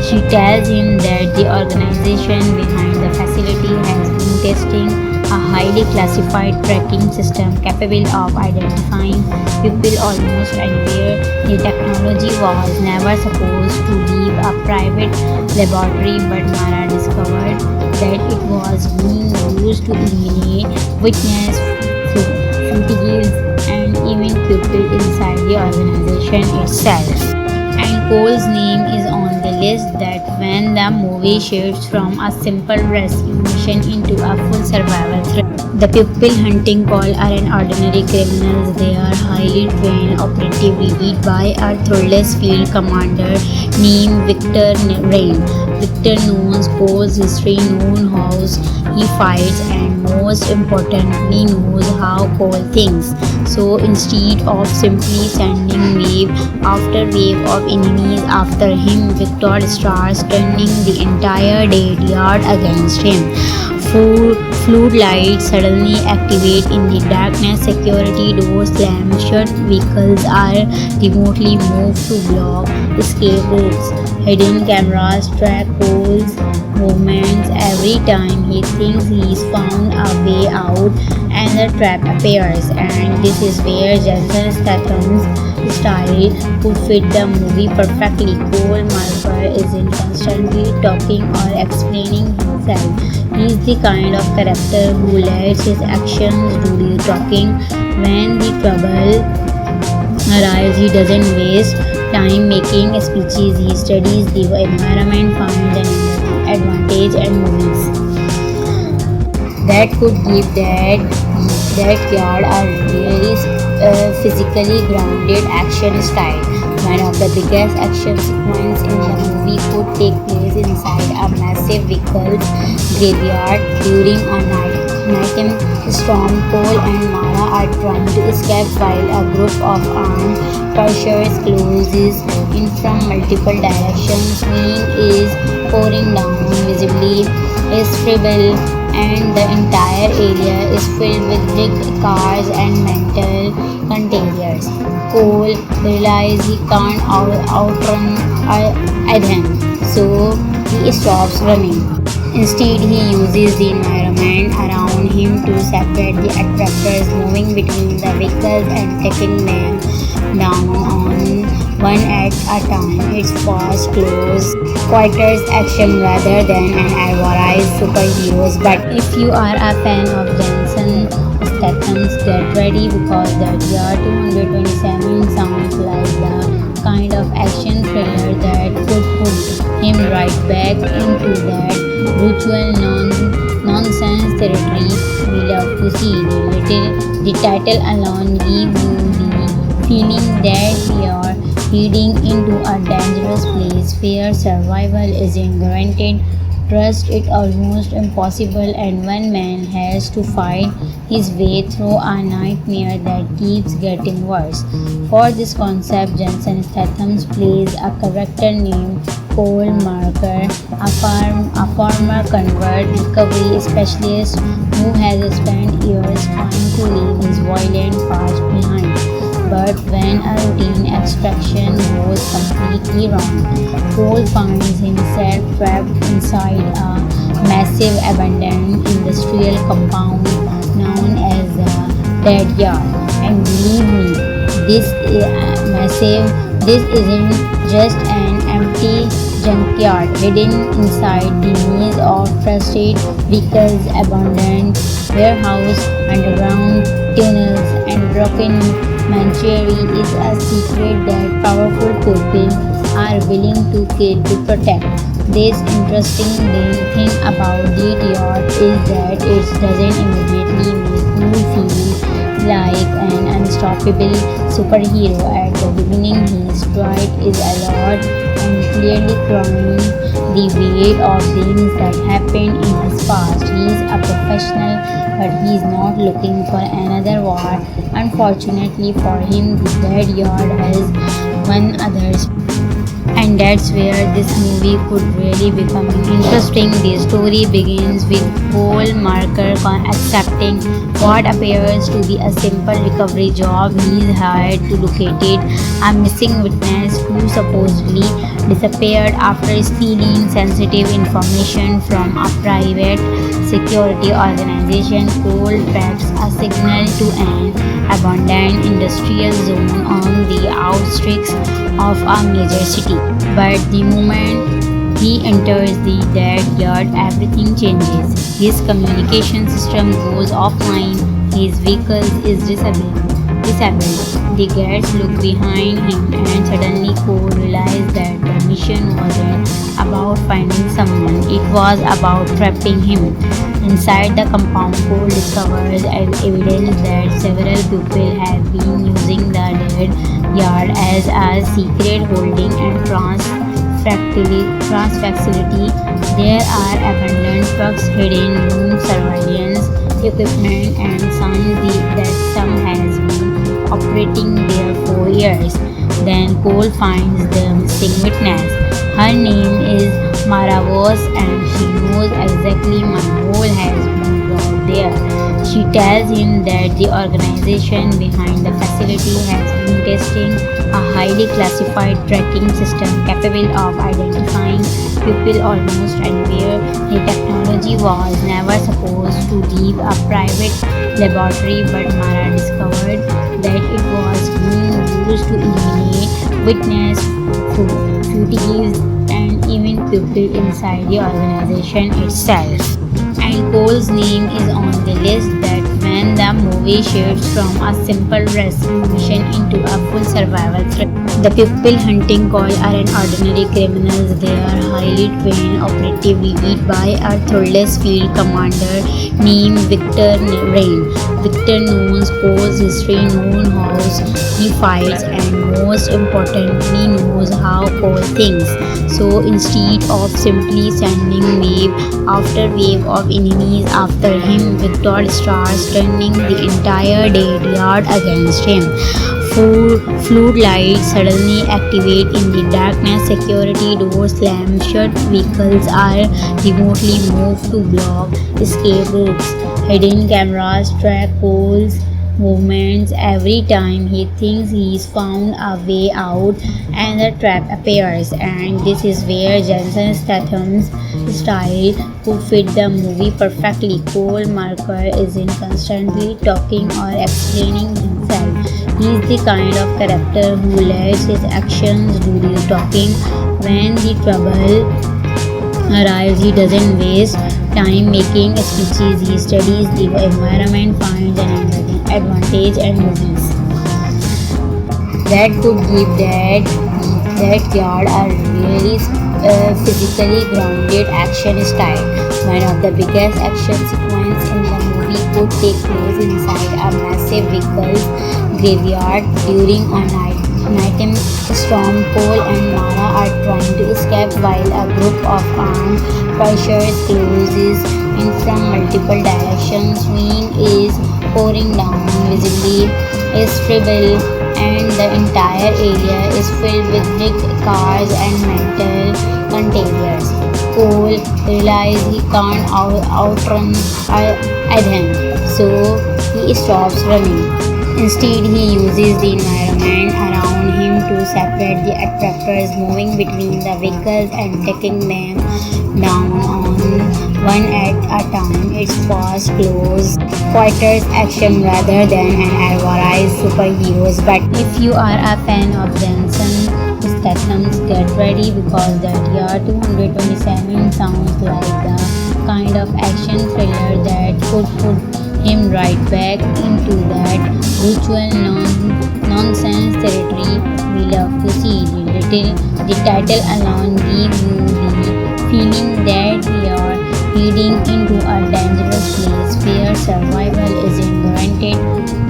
She tells him that the organization behind the facility has been testing a highly classified tracking system capable of identifying people almost anywhere. The technology was never supposed to leave a private laboratory, but Mara discovered that it was being used to eliminate witness fugitives and even people inside the organization itself. And Cole's name is on the list. That when the movie shifts from a simple rescue mission into a full survival threat. The people hunting Cole aren't ordinary criminals, they are highly trained operative led by a ruthless field commander named Victor Rain. Victor knows Cole's history, knows how he fights, and most importantly knows how Cole thinks. So instead of simply sending wave after wave of enemies after him, Victor starts turning the entire dead yard against him. Floodlights suddenly activate in the darkness, security doors slam shut, vehicles are remotely moved to block escape routes. Hidden cameras track Cole's movements. Every time he thinks he's found a way out, another trap appears, and this is where Jason Statham's style would fit the movie perfectly. Cole Marker isn't constantly talking or explaining himself. He's the kind of character who lets his actions do the talking. When the trouble arrives, he doesn't waste time making speeches. He studies the environment, finds an advantage, and movies that could give that yard a really physically grounded action style. One of the biggest action sequences in the movie could take place inside a massive vehicle graveyard during a nighttime storm. Cole and Mara are trying to escape while a group of armed pursuers closes in from multiple directions. Rain is pouring down, visibly is feeble, and the entire area is filled with big cars and metal containers. Cole realizes he can't outrun Ethan, so he stops running. Instead, he uses the environment around him to separate the attractors, moving between the vehicles and taking them down on one at a time. It's fast, close quarters action rather than an advertised superheroes. But if you are a fan of Jason Statham's, get ready because that year 227 sounds like the kind of action thriller that could put him right back into that ritual nonsense territory we love to see. The title alone gives you the feeling that we are heading into a dangerous place where survival isn't guaranteed. Trust it almost impossible, and one man has to fight his way through a nightmare that keeps getting worse. For this concept, Jason Statham plays a character named Cole Marker, a former convert recovery specialist who has spent years trying to leave his violent but when a routine extraction goes completely wrong, Cole finds himself trapped inside a massive abandoned industrial compound known as the Dead Yard. And believe me, this isn't just an empty junkyard hidden inside the maze of frustrated vehicles, abandoned warehouse, underground tunnels, and broken machinery is a secret that powerful people are willing to kill to protect. This interesting thing about the yard is that it doesn't immediately make you feel like an unstoppable superhero. At the beginning, his stride is alert and clearly crying the weight of things that happened in his past. He's a professional, but he's not looking for another war. Unfortunately for him, the Dead Yard has one others. And that's where this movie could really become interesting. The story begins with Cole Marker accepting what appears to be a simple recovery job. He's hired to locate a missing witness who supposedly disappeared after stealing sensitive information from a private security organization. Cole tracks a signal to an abandoned industrial zone on the outskirts of a major city. But the moment he enters the Dead Yard, everything changes. His communication system goes offline, his vehicle is disabled. The guards look behind him and suddenly Cole realizes that the mission wasn't about finding someone, it was about trapping him. Inside the compound, Cole discovers evidence that several people have been using the Dead Yard as a secret holding and facility. There are abandoned trucks, hidden room surveillance equipment, and signs that some has been operating there for years. Then Cole finds the missing witness. Her name is Mara Voss, and she knows exactly my role has been brought there. She tells him that the organization behind the facility has been testing a highly classified tracking system capable of identifying people almost anywhere. The technology was never supposed to leave a private laboratory, but Mara discovered that it was being used to eliminate witness fugitives and even people inside the organization itself. And Cole's name is on the list. That when the movie shifts from a simple rescue mission into a full survival threat. The people hunting Cole aren't ordinary criminals, they are highly trained operative led by a thoughtless field commander named Victor Rain. Victor knows Cole's history, knows how he fights, and most importantly knows how Cole thinks. So instead of simply sending wave after wave of enemies after him, Victor starts turning the entire Dead Yard against him. Floodlights suddenly activate in the darkness, security doors slam shut, vehicles are remotely moved to block escape routes. Hidden cameras track Cole's movements every time he thinks he's found a way out, and the trap appears. And this is where Jason Statham's style could fit the movie perfectly. Cole Marker isn't constantly talking or explaining himself. He's the kind of character who lets his actions do the talking. When the trouble arrives, he doesn't waste time making speeches. He studies the environment, finds an advantage, and movies that could give that yard a really physically grounded action style. One of the biggest action sequences in the movie could take place inside a massive vehicle graveyard during a nighttime storm. Cole and Mara are trying to escape while a group of armed pursuers closes in from multiple directions. Rain is pouring down, visibly is and the entire area is filled with brick cars and metal containers. Cole realizes he can't outrun them, so he stops running. Instead, he uses the environment around him to separate the attractors, moving between the vehicles and taking them down one at a time. It's fast, close, quarters action rather than an advertised superheroes. But if you are a fan of Jensen Statham's, get ready because that year 227 sounds like the kind of action thriller that could put him right back into that ritual nonsense territory we love to see. The title alone gives you the feeling that we are heading into a dangerous place where survival isn't guaranteed,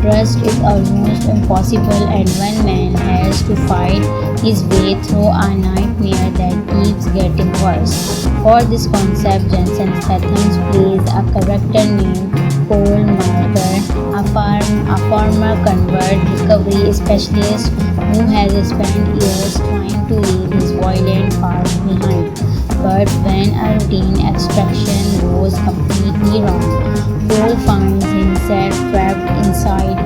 trust is almost impossible, and one man has to fight his way through a nightmare that keeps getting worse. For this concept, Jensen Statham plays a character named Cole Marker, a former convert recovery specialist who has spent years trying to leave his violent past behind. But when a routine extraction goes completely wrong, Cole finds himself trapped inside a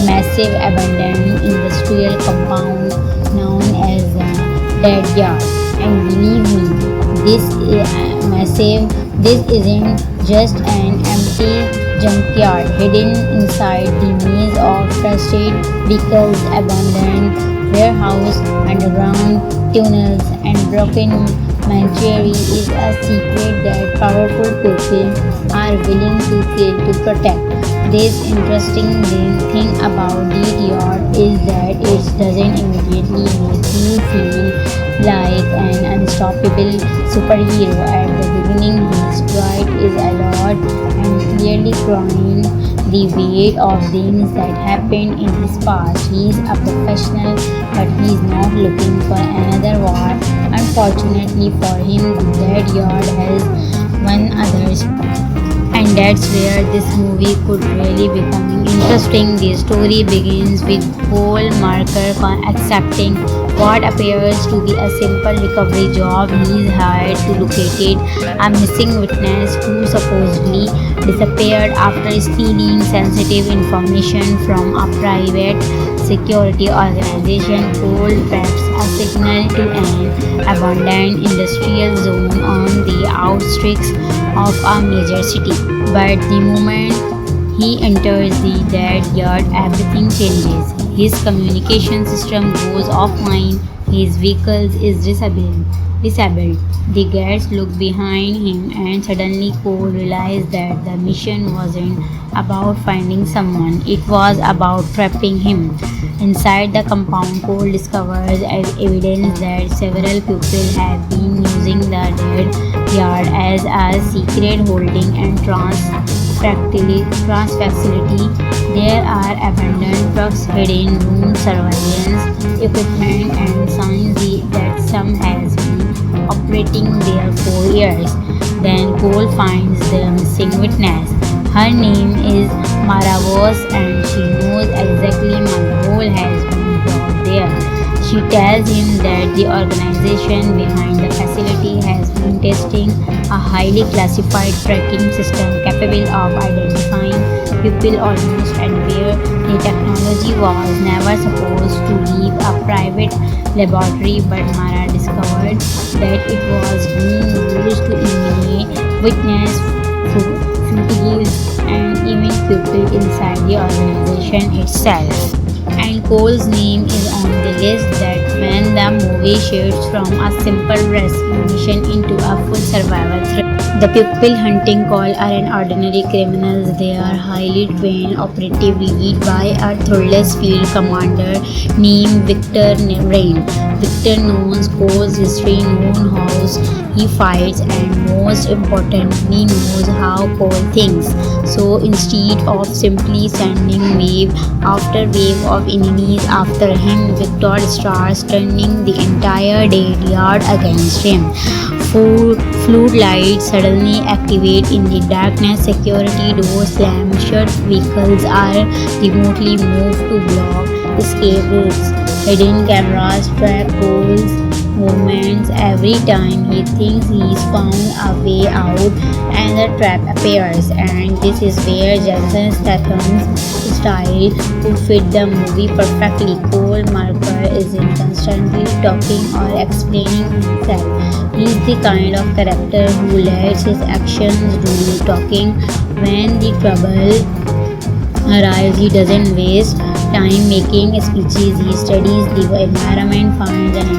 massive abandoned industrial compound known as the Dead Yard. And believe me, this isn't just an empty junkyard hidden inside the maze of trusted vehicles, abandoned warehouse, underground tunnels, and broken machinery is a secret that powerful people are willing to kill to protect. This interesting thing about Dead Yard is that it doesn't immediately make you feel like an unstoppable superhero. At the beginning, his stride is a lot and clearly crying the weight of things that happened in his past. He's a professional, but he's not looking for another war. Unfortunately for him, the Dead Yard has one other. And that's where this movie could really become interesting. The story begins with Cole Marker accepting what appears to be a simple recovery job. He is hired to locate a missing witness who supposedly disappeared after stealing sensitive information from a private security organization. Cole tracks a signal to an abandoned industrial zone on the outskirts of a major city. But the moment he enters the Dead Yard, everything changes. His communication system goes offline, his vehicle is disabled. The guards look behind him, and suddenly Cole realizes that the mission wasn't about finding someone, it was about trapping him. Inside the compound, Cole discovers evidence that several people have been using the Dead Yard as a secret holding and facility. There are abandoned trucks, hidden rooms, surveillance equipment, and signs that some has been operating there for years. Then Cole finds the missing witness. Her name is Mara Voss, and she knows exactly my role has been brought there. She tells him that the organization behind the facility has been testing a highly classified tracking system capable of identifying people almost anywhere. The technology was never supposed to leave a private laboratory, but Mara discovered that it was being used to eliminate witness fugitives and even people inside the organization itself. And Cole's name is on the list. That when the movie shifts from a simple rescue mission into a full survival threat. The people hunting Cole aren't ordinary criminals. They are highly trained operative led by a thoughtless field commander named Victor Rain. Victor knows Cole's history, knows how he fights, and most importantly knows how Cole thinks. So instead of simply sending wave after wave of enemies after him, Victor starts turning the entire Dead Yard against him. Floodlights suddenly activate in the darkness, security doors slam shut, vehicles are remotely moved to block escape routes. Hidden cameras track Cole's movements. Every time he thinks he's found a way out, another trap appears, and this is where Jason Statham's style to fit the movie perfectly. Cole Marker isn't constantly talking or explaining himself. He's the kind of character who lets his actions do the talking. When the trouble arrives, he doesn't waste time making speeches. He studies the environment, finds an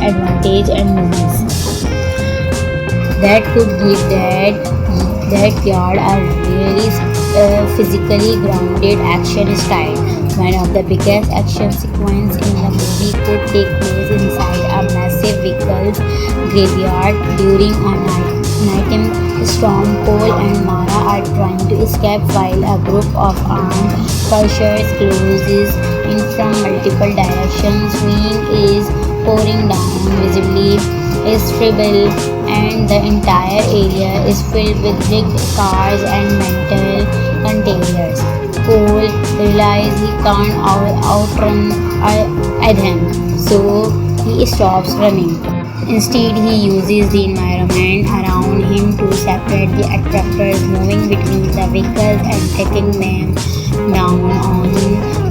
advantage, and movies that could give that yard a really physically grounded action style. One of the biggest action sequences in the movie could take place inside a massive vehicle graveyard during a nighttime storm. Cole and Mara are trying to escape while a group of armed pursuers closes in from multiple directions. Wind is pouring down, visibly is terrible, and the entire area is filled with rigged cars and metal containers. Cole realizes he can't outrun Adam, so he stops running. Instead, he uses the environment around him to separate the attractors, moving between the vehicles and taking them down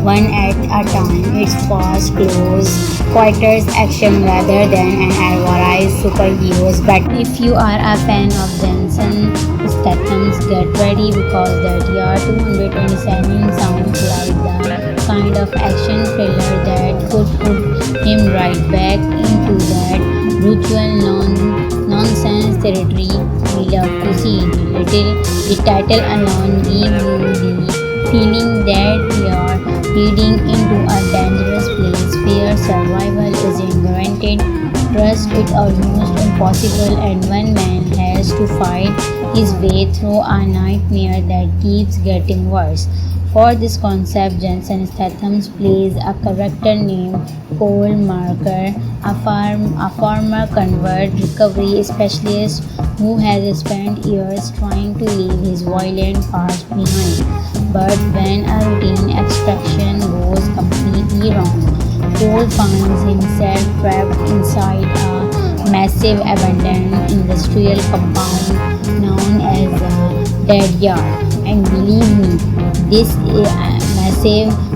one at a time. It's fast, close quarters action rather than an advertised superheroes. But if you are a fan of Jensen Statham's, get ready because that year 227 sounds like the kind of action thriller that could put him right back into that brutal nonsense territory we love to see. The title alone gives you the feeling that you're heading into a dangerous place where survival isn't guaranteed. Trust it almost impossible, and one man has to fight his way through a nightmare that keeps getting worse. For this concept, Jensen Statham plays a character named Cole Marker, a former convert recovery specialist who has spent years trying to leave his violent past behind. But when a routine extraction goes completely wrong, Cole finds himself trapped inside a massive abandoned industrial compound known as the Dead Yard. And believe me, this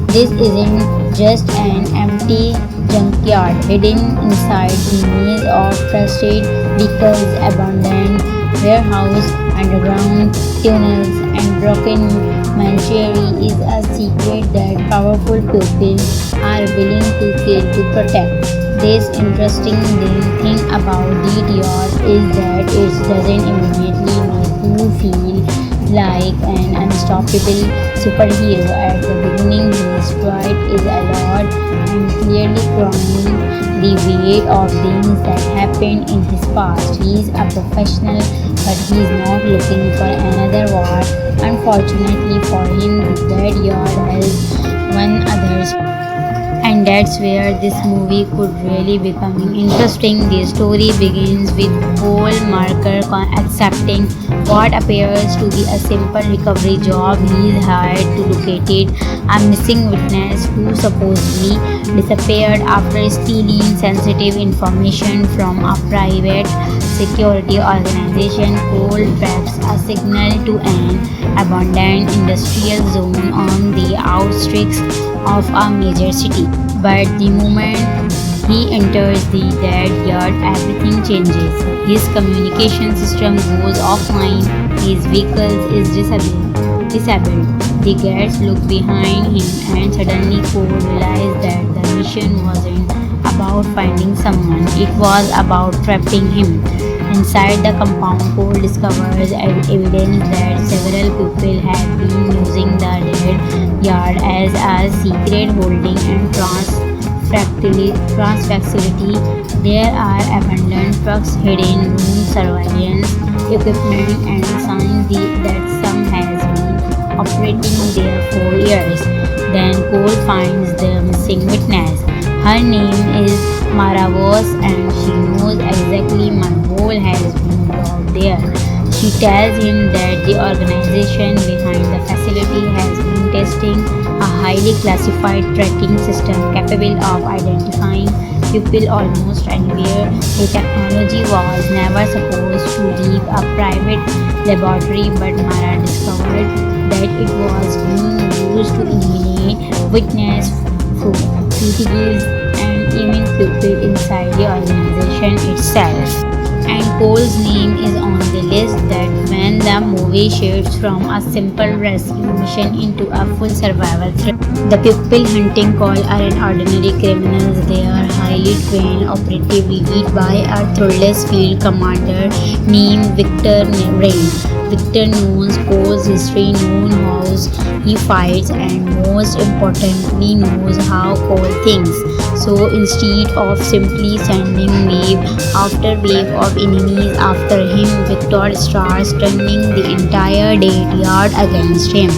isn't just an empty junkyard hidden inside the maze of trusted vehicles, abandoned warehouse, underground tunnels, and broken machinery is a secret that powerful people are willing to kill to protect. This interesting thing about DDR is that it doesn't immediately make you feel like an unstoppable superhero. At the beginning, his pride is a lot and clearly crying the weight of things that happened in his past. He's a professional, but he's not looking for another war. Unfortunately for him, the Dead Yard has one others. And that's where this movie could really become interesting. The story begins with Cole Marker accepting what appears to be a simple recovery job. He is hired to locate a missing witness who supposedly disappeared after stealing sensitive information from a private security organization. Cole tracks a signal to an abandoned industrial zone on the outskirts of a major city. But the moment he enters the Dead Yard, everything changes. His communication system goes offline, his vehicle is disabled. The guards look behind him, and suddenly Cole realizes that the mission wasn't about finding someone, it was about trapping him. Inside the compound, Cole discovers evidence that several people have been using the Dead Yard as a secret holding and trans facility. There are abandoned trucks, hidden room, surveillance equipment, and signs that some has been operating there for years. Then Cole finds the missing witness. Her name is Mara Voss, and she knows exactly my hole has been brought there. She tells him that the organization behind the facility has been testing a highly classified tracking system capable of identifying people almost anywhere. The technology was never supposed to leave a private laboratory, but Mara discovered that it was being used to eliminate witness, fugitives, and even people inside the organization itself. And Cole's name is on the list. That when the movie shifts from a simple rescue mission into a full survival threat. The people hunting Cole aren't ordinary criminals. They are highly trained operative led by a ruthless field commander named Victor Rain. Victor knows Cole's history, knows how he fights, and most importantly knows how Cole thinks. So instead of simply sending wave after wave of enemies after him, Victor starts turning the entire dead yard against him.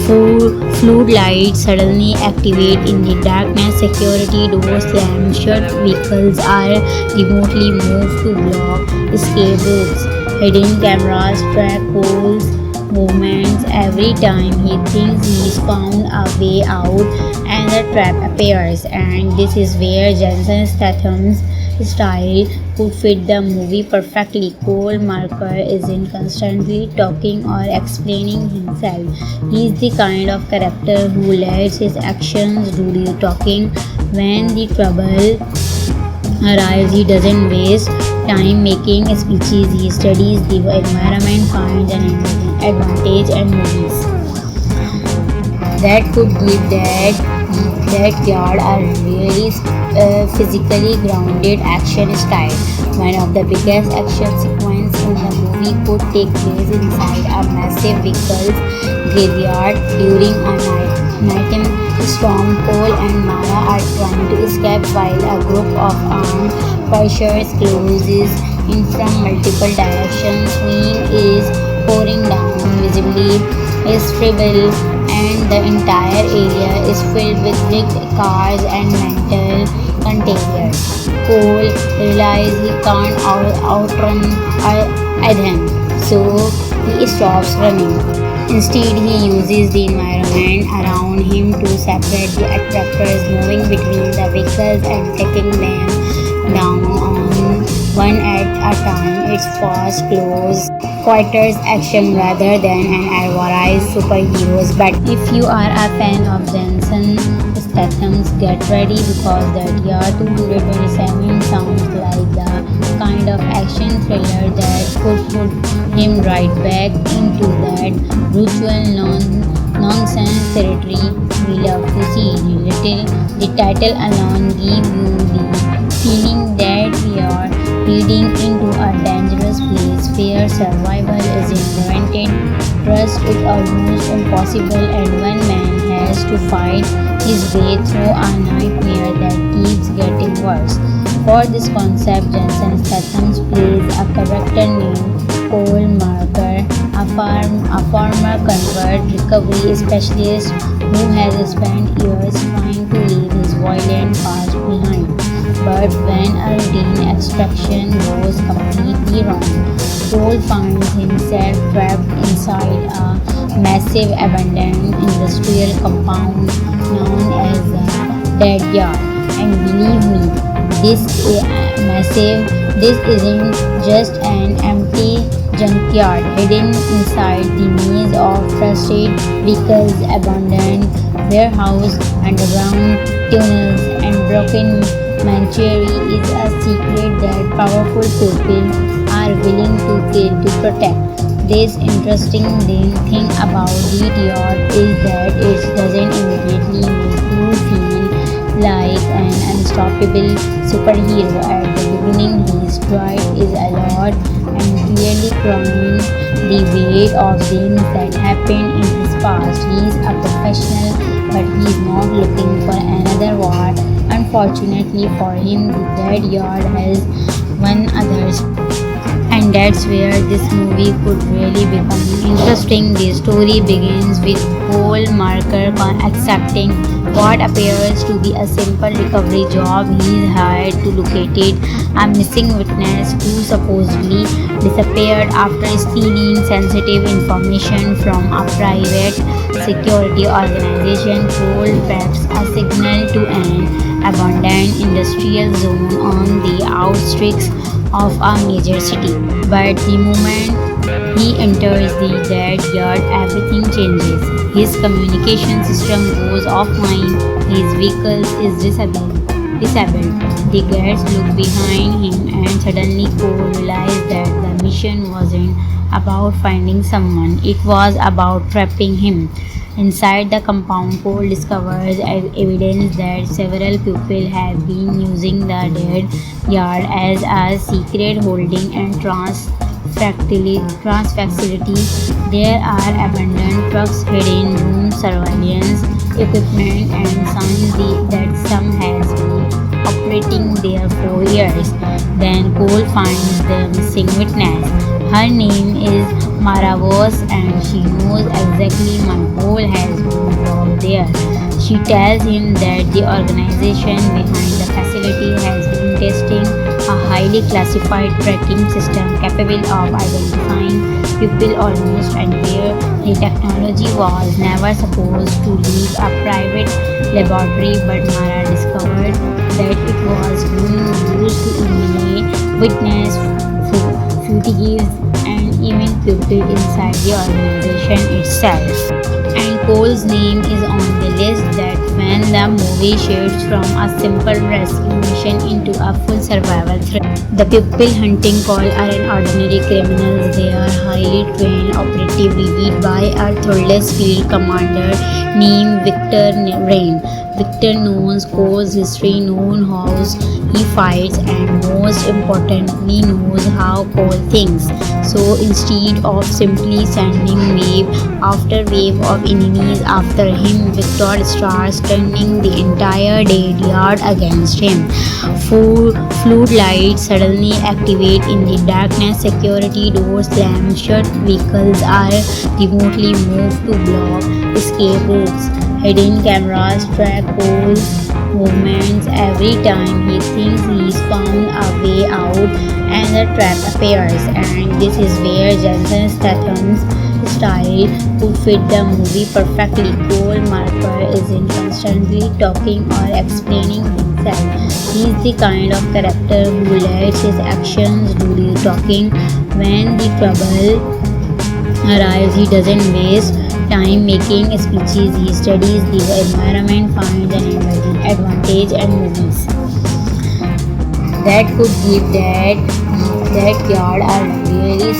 Floodlights suddenly activate in the darkness, security doors slam shut, vehicles are remotely moved to block escape routes. Hidden cameras track Cole's movements every time he thinks he's found a way out, and the trap appears. And this is where Jason Statham's style could fit the movie perfectly. Cole Marker isn't constantly talking or explaining himself. He's the kind of character who lets his actions do the talking. When the trouble arrives, he doesn't waste time making speeches. He studies the environment, finds an advantage, and movies that could give that yard a really physically grounded action style. One of the biggest action sequences in the movie could take place inside a massive vehicles graveyard during a nighttime storm. Cole and Mara are trying to escape while a group of armed pursuers closes in from multiple directions. Rain is pouring down, visibly is trivial, and the entire area is filled with rigged cars and metal containers. Cole realizes he can't outrun Adam, so he stops running. Instead, he uses the environment around him to separate the attractors, moving between the vehicles and taking them down one at a time. It's fast, close quarters action rather than an advertised superheroes. But if you are a fan of Jason Statham's, get ready, because that year 227 sounds like the kind of action thriller that could put him right back into that brutal nonsense territory we love to see. The title alone gives you the feeling that we are heading into a dangerous place where survival isn't guaranteed, trust is almost impossible, and one man has to fight his way through a nightmare that keeps getting worse. For this concept, Jason Statham plays a character named Cole Marker, a former convert recovery specialist who has spent years trying to leave his violent past behind. But when a routine extraction goes completely wrong, Cole finds himself trapped inside a massive abandoned industrial compound known as the Dead Yard. And believe me, this isn't just an empty junkyard hidden inside the maze of trusted vehicles, abandoned warehouse, underground tunnels, and broken machinery is a secret that powerful people are willing to kill to protect. This interesting thing about the yard is that it doesn't immediately make you feel like an unstoppable superhero. At the beginning, his pride is a lot and clearly crying the weight of things that happened in his past. He's a professional, but he's not looking for another war. Unfortunately for him, the Dead Yard has one others. And that's where this movie could really become interesting. The story begins with Cole Marker accepting what appears to be a simple recovery job. He is hired to locate a missing witness who supposedly disappeared after stealing sensitive information from a private security organization. Cole preps a signal to an abandoned industrial zone on the outskirts of a major city. But the moment he enters the dead yard, everything changes. His communication system goes offline, his vehicle is disabled. The guards look behind him and suddenly Cole realizes that the mission wasn't about finding someone, it was about trapping him. Inside the compound, Cole discovers evidence that several people have been using the dead yard as a secret holding and trans facility. There are abandoned trucks, hidden rooms, surveillance equipment, and signs that some has been operating there for years. Then Cole finds the missing witness. Her name is Maravos and she knows exactly my hole has been robbed there. She tells him that the organization behind the facility has been testing a highly classified tracking system capable of identifying people almost anywhere. The technology was never supposed to leave a private laboratory, but Mara discovered that it was being used to eliminate witness fugitives and even people inside the organization itself. And Cole's name is on the list. That when the movie shifts from a simple rescue mission into a full survival threat. The people hunting Cole aren't ordinary criminals, they are highly trained operative led by a ruthless field commander named Victor Rain. Victor knows Cole's history, knows how he fights, and most importantly knows how Cole thinks. So instead of simply sending wave after wave of enemies after him, Victor starts turning the entire dead yard against him. Floodlights suddenly activate in the darkness, security doors slam shut, vehicles are remotely moved to block escape routes. Hidden cameras track Cole's movements every time he thinks he's found a way out, and the trap appears. And this is where Jason Statham's style could fit the movie perfectly. Cole Marker isn't constantly talking or explaining himself. He's the kind of character who lets his actions do the talking. When the trouble arrives, he doesn't waste time making speeches. He studies the environment, finds an advantage, and movies that could give that yard a really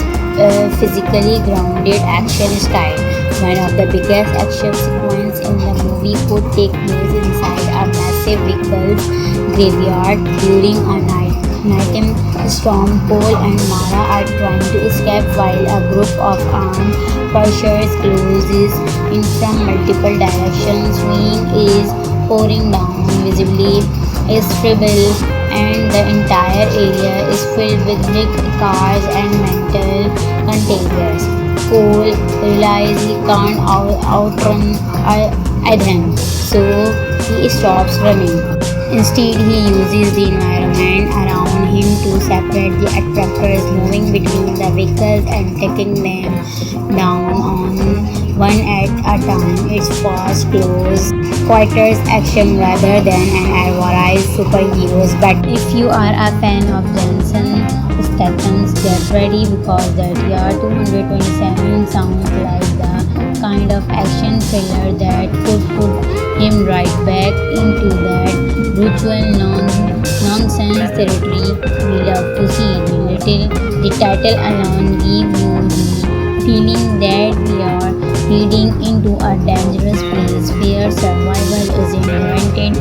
physically grounded action style. One of the biggest action sequences in the movie could take place inside a massive vehicles graveyard during a nighttime storm. Cole and Mara are trying to escape while a group of armed pursuers closes in from multiple directions. Rain is pouring down, visibly is feeble, and the entire area is filled with wrecked cars and mental containers. Cole realizes he can't outrun Adhan, so he stops running. Instead, he uses the environment around him to separate the attractors, moving between the vehicles and taking them down one at a time. It's fast, close quarters action rather than an advertised superheroes. But if you are a fan of Jason Statham's, get ready because that year 227 sounds like the kind of action thriller that could put him right back into that brutal nonsense territory we love to see. The title alone gives you the feeling that we are heading into a dangerous place where survival isn't guaranteed.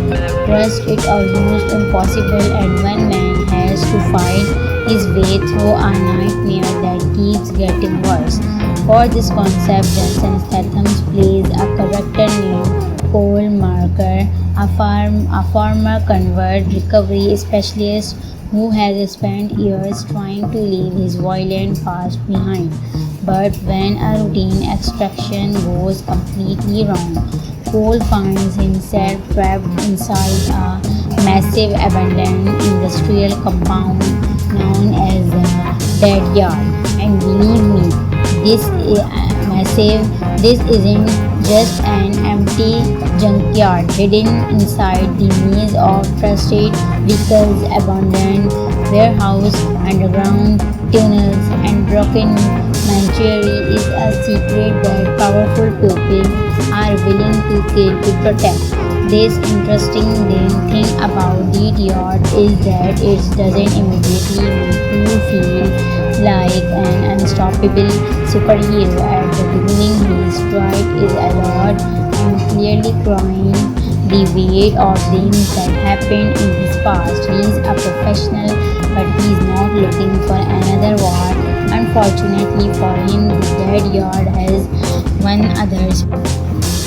Trust it almost impossible, and one man has to fight his way through a nightmare that keeps getting worse. For this concept, Jason Statham plays a character named Cole Marker, a former convert recovery specialist who has spent years trying to leave his violent past behind. But when a routine extraction goes completely wrong, Cole finds himself trapped inside a massive abandoned industrial compound known as the Dead Yard. And believe me, this isn't just an empty junkyard hidden inside the maze of trusted vehicles, abandoned warehouse, underground tunnels, and broken sanctuary is a secret that powerful people are willing to kill to protect. This interesting thing about the yacht is that it doesn't immediately make you feel like an unstoppable superhero. At the beginning, his stride is a lot and clearly crying the weight of things that happened in his past. He's a professional, but he's not looking for another war. Unfortunately for him, the dead yard has one others.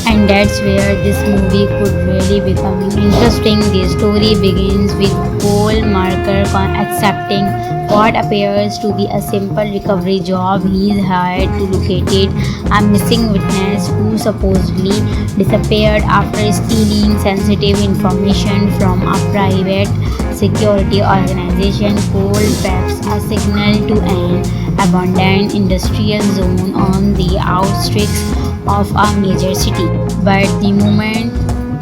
And that's where this movie could really become interesting. The story begins with Cole Marker accepting what appears to be a simple recovery job. He is hired to locate a missing witness who supposedly disappeared after stealing sensitive information from a private security organization. Cole tracks a signal to an abandoned industrial zone on the outskirts of a major city. But the moment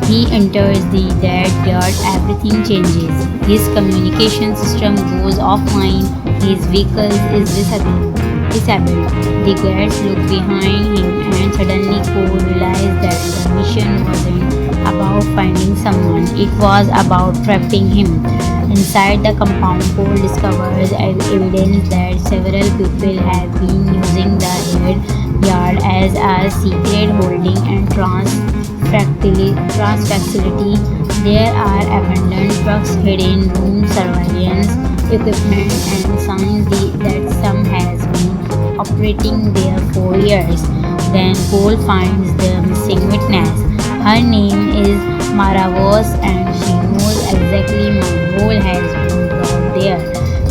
he enters the dead yard, everything changes. His communication system goes offline, his vehicle is disabled. The guards look behind him and suddenly Cole realizes that the mission wasn't about finding someone, it was about trapping him. Inside the compound, Cole discovers evidence that several people have been using the dead yard as a secret holding and trans facility. There are abandoned trucks, hidden room, surveillance equipment, and signs that some has been operating there for years. Then Cole finds the missing witness. Her name is Mara Voss, and she knows exactly my role has been brought there.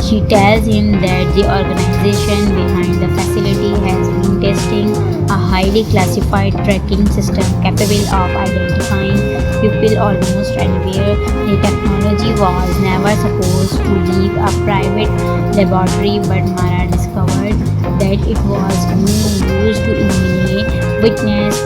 She tells him that the organization behind the facility has been testing a highly classified tracking system capable of identifying people almost anywhere. The technology was never supposed to leave a private laboratory, but Mara discovered that it was being used to eliminate witness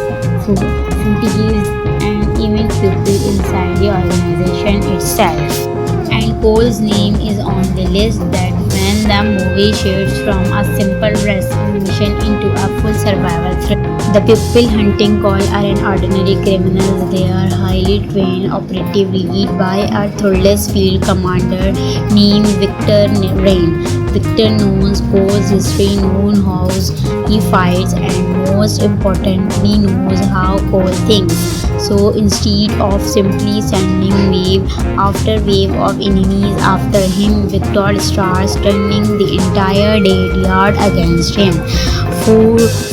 fugitives and even people inside the organization itself. And Cole's name is on the list. That when the movie shifts from a simple rescue mission into a full survival threat. The people hunting Cole aren't ordinary criminals, they are highly trained operative led by a thoughtless field commander named Victor Rain. Victor knows Cole's history, knows how he fights, and most importantly knows how Cole thinks. So instead of simply sending wave after wave of enemies after him, Victor starts turning the entire dead yard against him.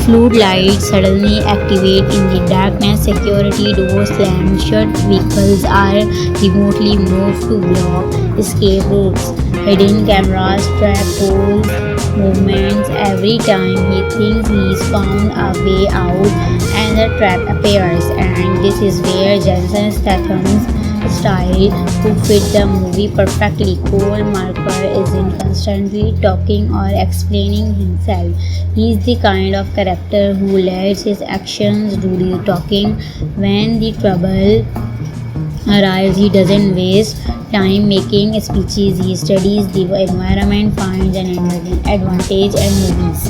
Floodlights suddenly activate in the darkness, security doors slam shut, vehicles are remotely moved to block escape routes. Hidden cameras track Cole's movements. Every time he thinks he's found a way out, another trap appears, and this is where Jason Statham's style could fit the movie perfectly. Cole Marker isn't constantly talking or explaining himself. He's the kind of character who lets his actions do the talking. When the trouble arrives, he doesn't waste time making speeches. He studies the environment, finds an advantage, and movies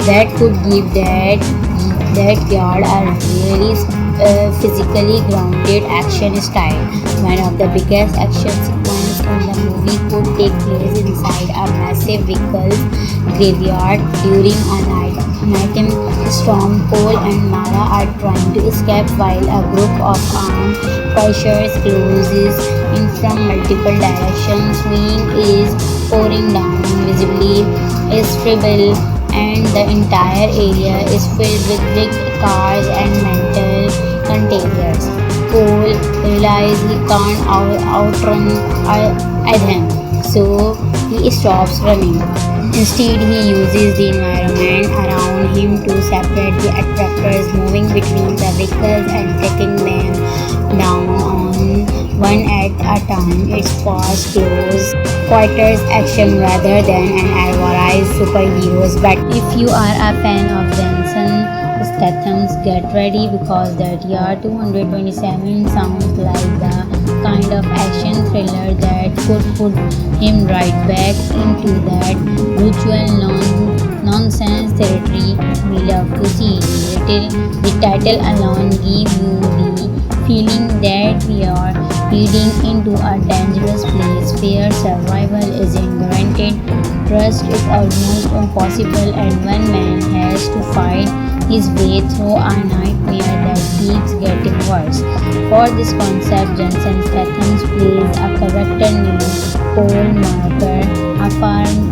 that could give that yard a really physically grounded action style. One of the biggest action sequences in the movie could take place inside a massive vehicles graveyard during a nighttime storm. Cole and Mara are trying to escape while a group of armed pursuers closes in from multiple directions. Rain is pouring down, visibly is terrible, and the entire area is filled with big cars and metal containers. Cole realizes he can't outrun them, so he stops running. Instead, he uses the environment around him to separate the attractors, moving between the vehicles and taking them down one at a time. It's fast, close quarters action rather than an advertised superheroes. But if you are a fan of Jason Statham's, get ready, because that year 227 sounds like the kind of action thriller that could put him right back into that usual nonsense territory we love to see. The title alone gives you the feeling that we are heading into a dangerous place where survival isn't guaranteed, trust is almost impossible, and one man has to fight his way through a nightmare that keeps getting worse. For this concept, Jensen Statham plays a character named Paul Marker,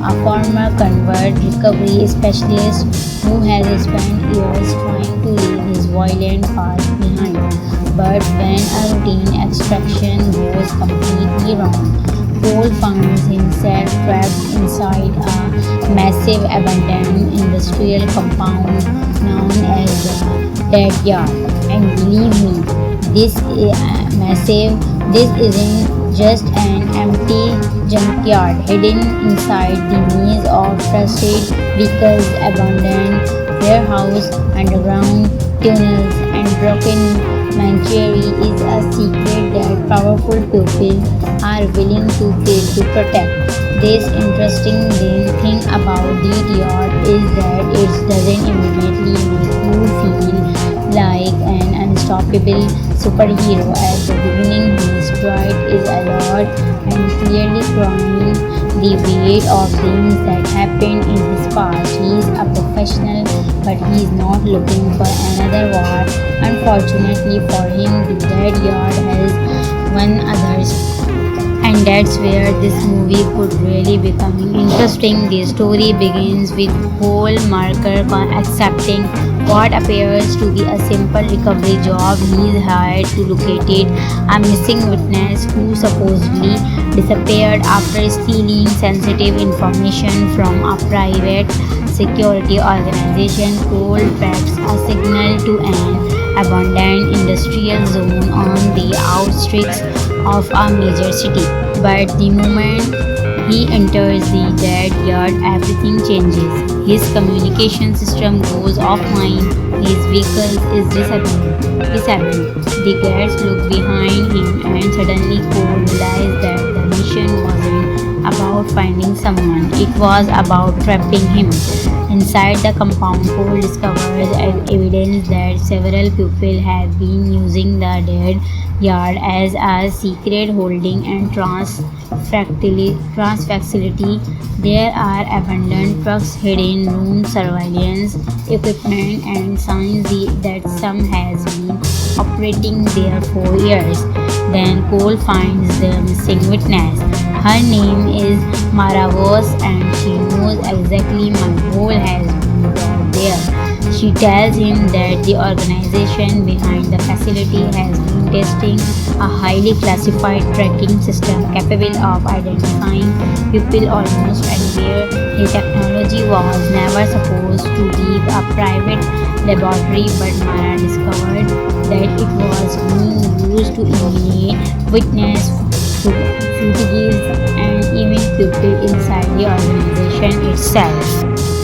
a former convert recovery specialist who has spent years trying to leave his violent past behind. But when a routine extraction goes completely wrong, Paul finds himself trapped inside a massive abandoned industrial compound known as the Dead Yard. And believe me, this isn't just an empty junkyard hidden inside the maze of trusted vehicles, abandoned warehouse, underground tunnels, and broken machinery is a secret that powerful people are willing to kill to protect. This interesting thing about the yard is that it doesn't immediately make you feel like an unstoppable superhero. At the beginning, his pride is alert and clearly crying the weight of things that happened in his past. He is a professional, but he is not looking for another war. Unfortunately for him, the Dead Yard has one others, and that's where this movie could really become interesting. The story begins with Paul Marker accepting what appears to be a simple recovery job. He is hired to locate a missing witness who supposedly disappeared after stealing sensitive information from a private security organization. Paul tracks a signal to an abandoned industrial zone on the outskirts of a major city. But the moment he enters the Dead Yard, everything changes. His communication system goes offline, his vehicle is disabled. The guards look behind him, and suddenly Cole realizes that the mission wasn't about finding someone, it was about trapping him. Inside the compound, Cole discovers evidence that several people have been using the Dead Yard as a secret holding and facility. There are abandoned trucks, hidden rooms, surveillance equipment, and signs that some has been operating there for years. Then Cole finds the missing witness. Her name is Mara Voss, and she knows exactly my goal has been brought there. She tells him that the organization behind the facility has been testing a highly classified tracking system capable of identifying people almost anywhere. The technology was never supposed to leave a private laboratory, but Mara discovered that it was being used to eliminate witness fugitives and even people inside the organization itself.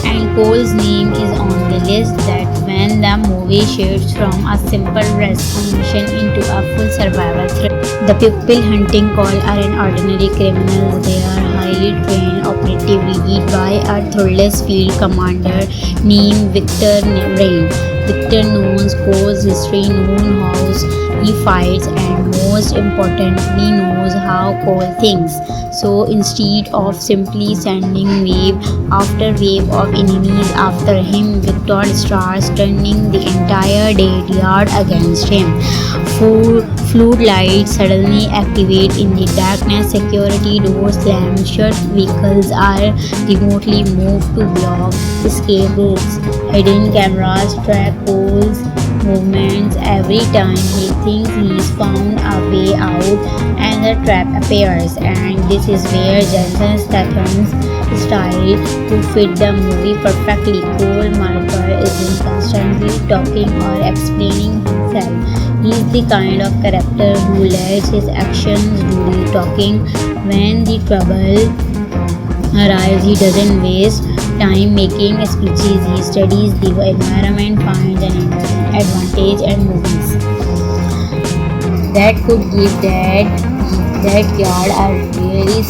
And Cole's name is on the list. That when the movie shifts from a simple rescue mission into a full survival threat. The people hunting Cole aren't ordinary criminals, they are highly trained operative led by a thoughtless field commander named Victor Rain. Victor knows Cole's history, knows how he fights, and most importantly knows how Cole thinks. So instead of simply sending wave after wave of enemies after him, Victor starts turning the entire Dead Yard against him. Floodlights suddenly activate in the darkness, security doors slam shut, vehicles are remotely moved to block escape routes. Hidden cameras track Cole's movements every time he thinks he's found a way out, and the trap appears. And this is where Jensen Statham's style to fit the movie perfectly. Cole Marker isn't constantly talking or explaining himself. He's the kind of character who lets his actions do the talking. When the trouble arrives, he doesn't waste time making speeches. He studies the environment, finds an advantage, and movies that could give that yard a really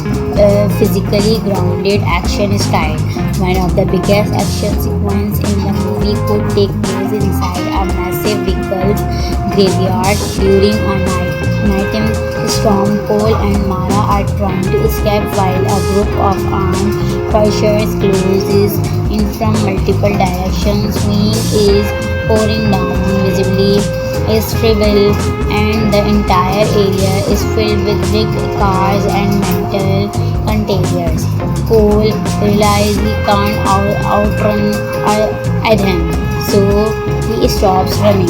physically grounded action style. One of the biggest action sequences in the movie could take place inside a massive vehicle graveyard during a nighttime storm. Cole and Mara are trying to escape while a group of armed pursuers closes in from multiple directions. Rain is pouring down, visibly irreversible, and the entire area is filled with brick cars and metal containers. Cole realizes he can't outrun Adam, so he stops running.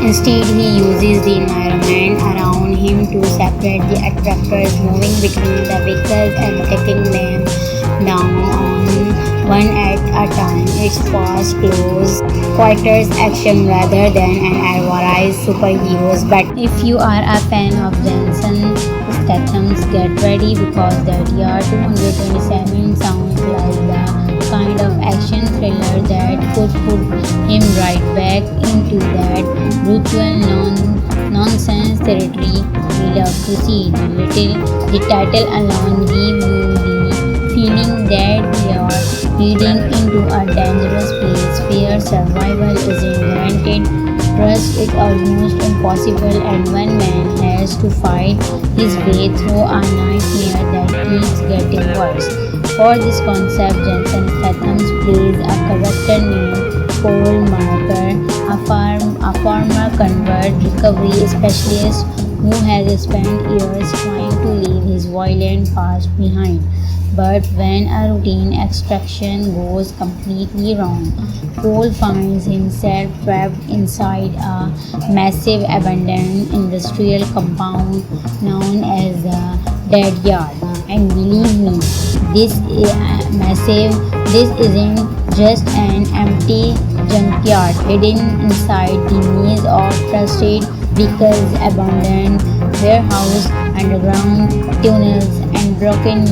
Instead, he uses the environment around him to separate the attractors, moving between the vehicles and taking them down one at a time. It's fast, close quarters action rather than an advertised superheroes. But if you are a fan of Jensen Statham's, get ready because that year 227 sounds like the kind of action thriller that could put him right back into that brutal nonsense territory we love to see. The title alone gives you the feeling that we are leading into a dangerous place where survival isn't guaranteed. Trust is almost impossible, and one man has to fight his way through a nightmare that keeps getting worse. For this concept, Jensen Statham plays a character named Cole Marker, a former convert recovery specialist who has spent years trying to leave his violent past behind. But when a routine extraction goes completely wrong, Cole finds himself trapped inside a massive abandoned industrial compound known as the Dead Yard. And believe me, this isn't just an empty junkyard hidden inside the maze of trusted vehicles, abandoned warehouse, underground tunnels, and broken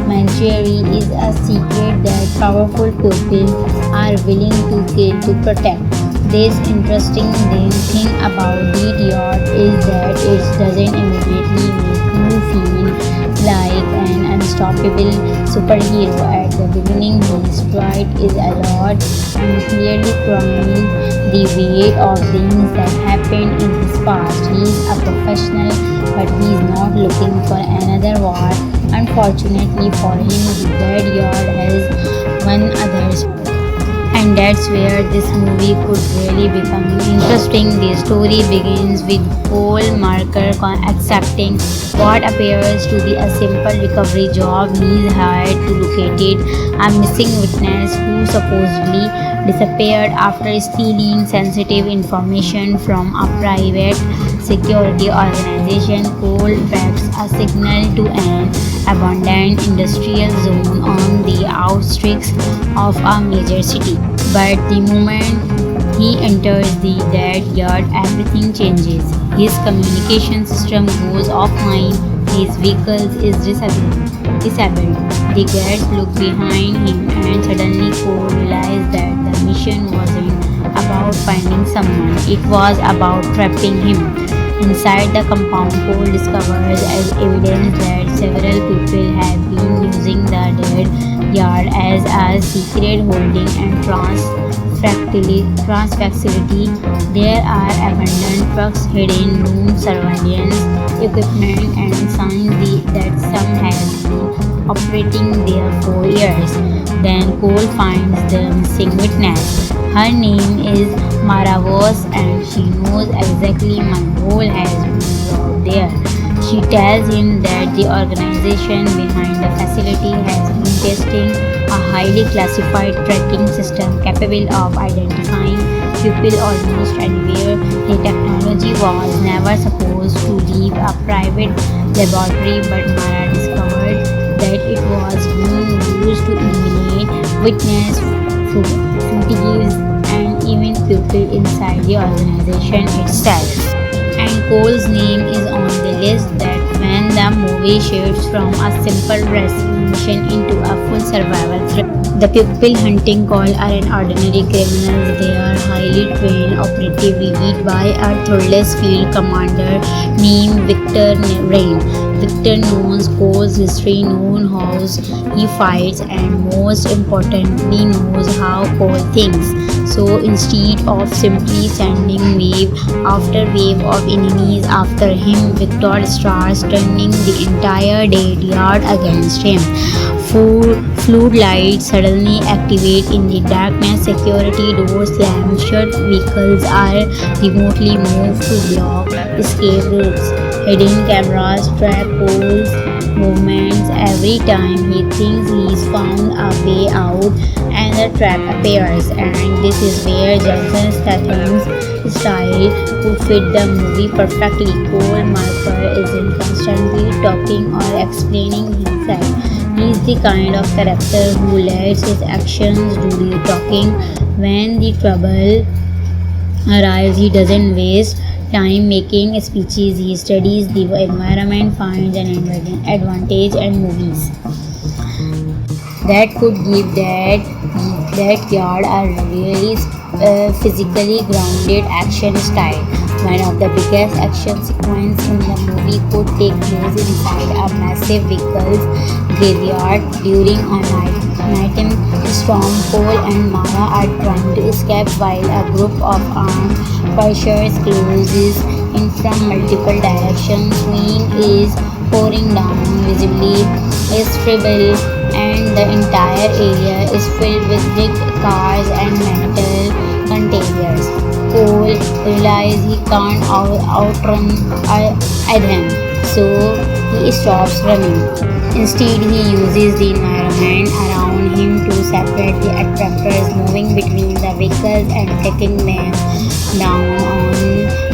machinery is a secret that powerful people are willing to kill to protect. This interesting thing about Dead Yard is that it doesn't immediately make you feel like an unstoppable superhero. At the beginning, his stride is a lot and clearly crying the weight of things that happened in his past. He's a professional, but he's not looking for another war. Unfortunately for him, the Dead Yard has one others. And that's where this movie could really become interesting. The story begins with Cole Marker accepting what appears to be a simple recovery job. He's hired to locate a missing witness who supposedly disappeared after stealing sensitive information from a private security organization. Cole tracks a signal to an abandoned industrial zone on the outskirts of a major city. But the moment he enters the Dead Yard, everything changes. His communication system goes offline, his vehicle is disabled. The guards look behind him, and suddenly Cole realizes that the mission wasn't about finding someone, it was about trapping him. Inside the compound, Cole discovers as evidence that several people have been using the Dead Yard as a secret holding and facility. There are abandoned trucks, hidden rooms, surveillance equipment, and signs that some has been operating there for years. Then Cole finds the missing witness. Her name is Mara Voss, and she knows exactly my role has been robbed there. She tells him that the organization behind the facility has been testing a highly classified tracking system capable of identifying people almost anywhere. The technology was never supposed to leave a private laboratory, but Mara discovered that it was being used to eliminate witness fugitives and even people inside the organization itself. And Cole's name is on the list. That when the the movie shifts from a simple rescue mission into a full survival thrill. The people hunting call are an ordinary criminals. They are highly trained operative led by a thoughtless field commander named Victor Rain. Victor knows Cole's history, knows how he fights, and most importantly knows how Cole thinks. So instead of simply sending wave after wave of enemies after him, Victor starts turning the entire dead yard against him. Floodlights suddenly activate in the darkness, security doors slam shut, vehicles are remotely moved to block escape routes. Hidden cameras track Cole's movements. Every time he thinks he's found a way out, another trap appears, and this is where Jason Statham's style would fit the movie perfectly. Cole Marker isn't constantly talking or explaining himself. He's the kind of character who lets his actions do the talking. When the trouble arrives, he doesn't waste time making speeches. He studies the environment, finds an advantage, and movies that could give that yard a really physically grounded action style. One of the biggest action sequences in the movie could take place inside a massive vehicles graveyard during a nighttime storm. Cole and Mara are trying to escape while a group of armed pursuers closes in from multiple directions. Rain is pouring down, visibly is trivial, and the entire area is filled with big cars and metal containers. Cole realizes he can't outrun Adam, so he stops running. Instead, he uses the environment around him to separate the attractors, moving between the vehicles and taking them down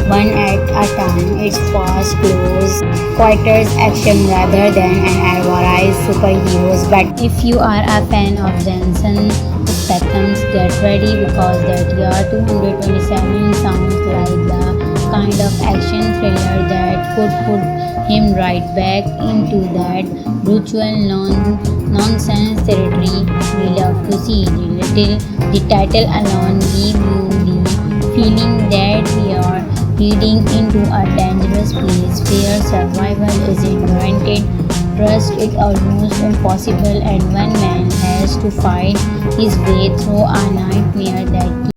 one at a time. It's fast, close quarters action rather than an advertised superheroes. But if you are a fan of Jensen Statham's, get ready because that year 227 sounds like the kind of action thriller that could put him right back into that brutal nonsense territory we love to see. The title alone gives you the feeling that we are heading into a dangerous place where survival isn't guaranteed. Trust it almost impossible, and one man has to fight his way through a nightmare that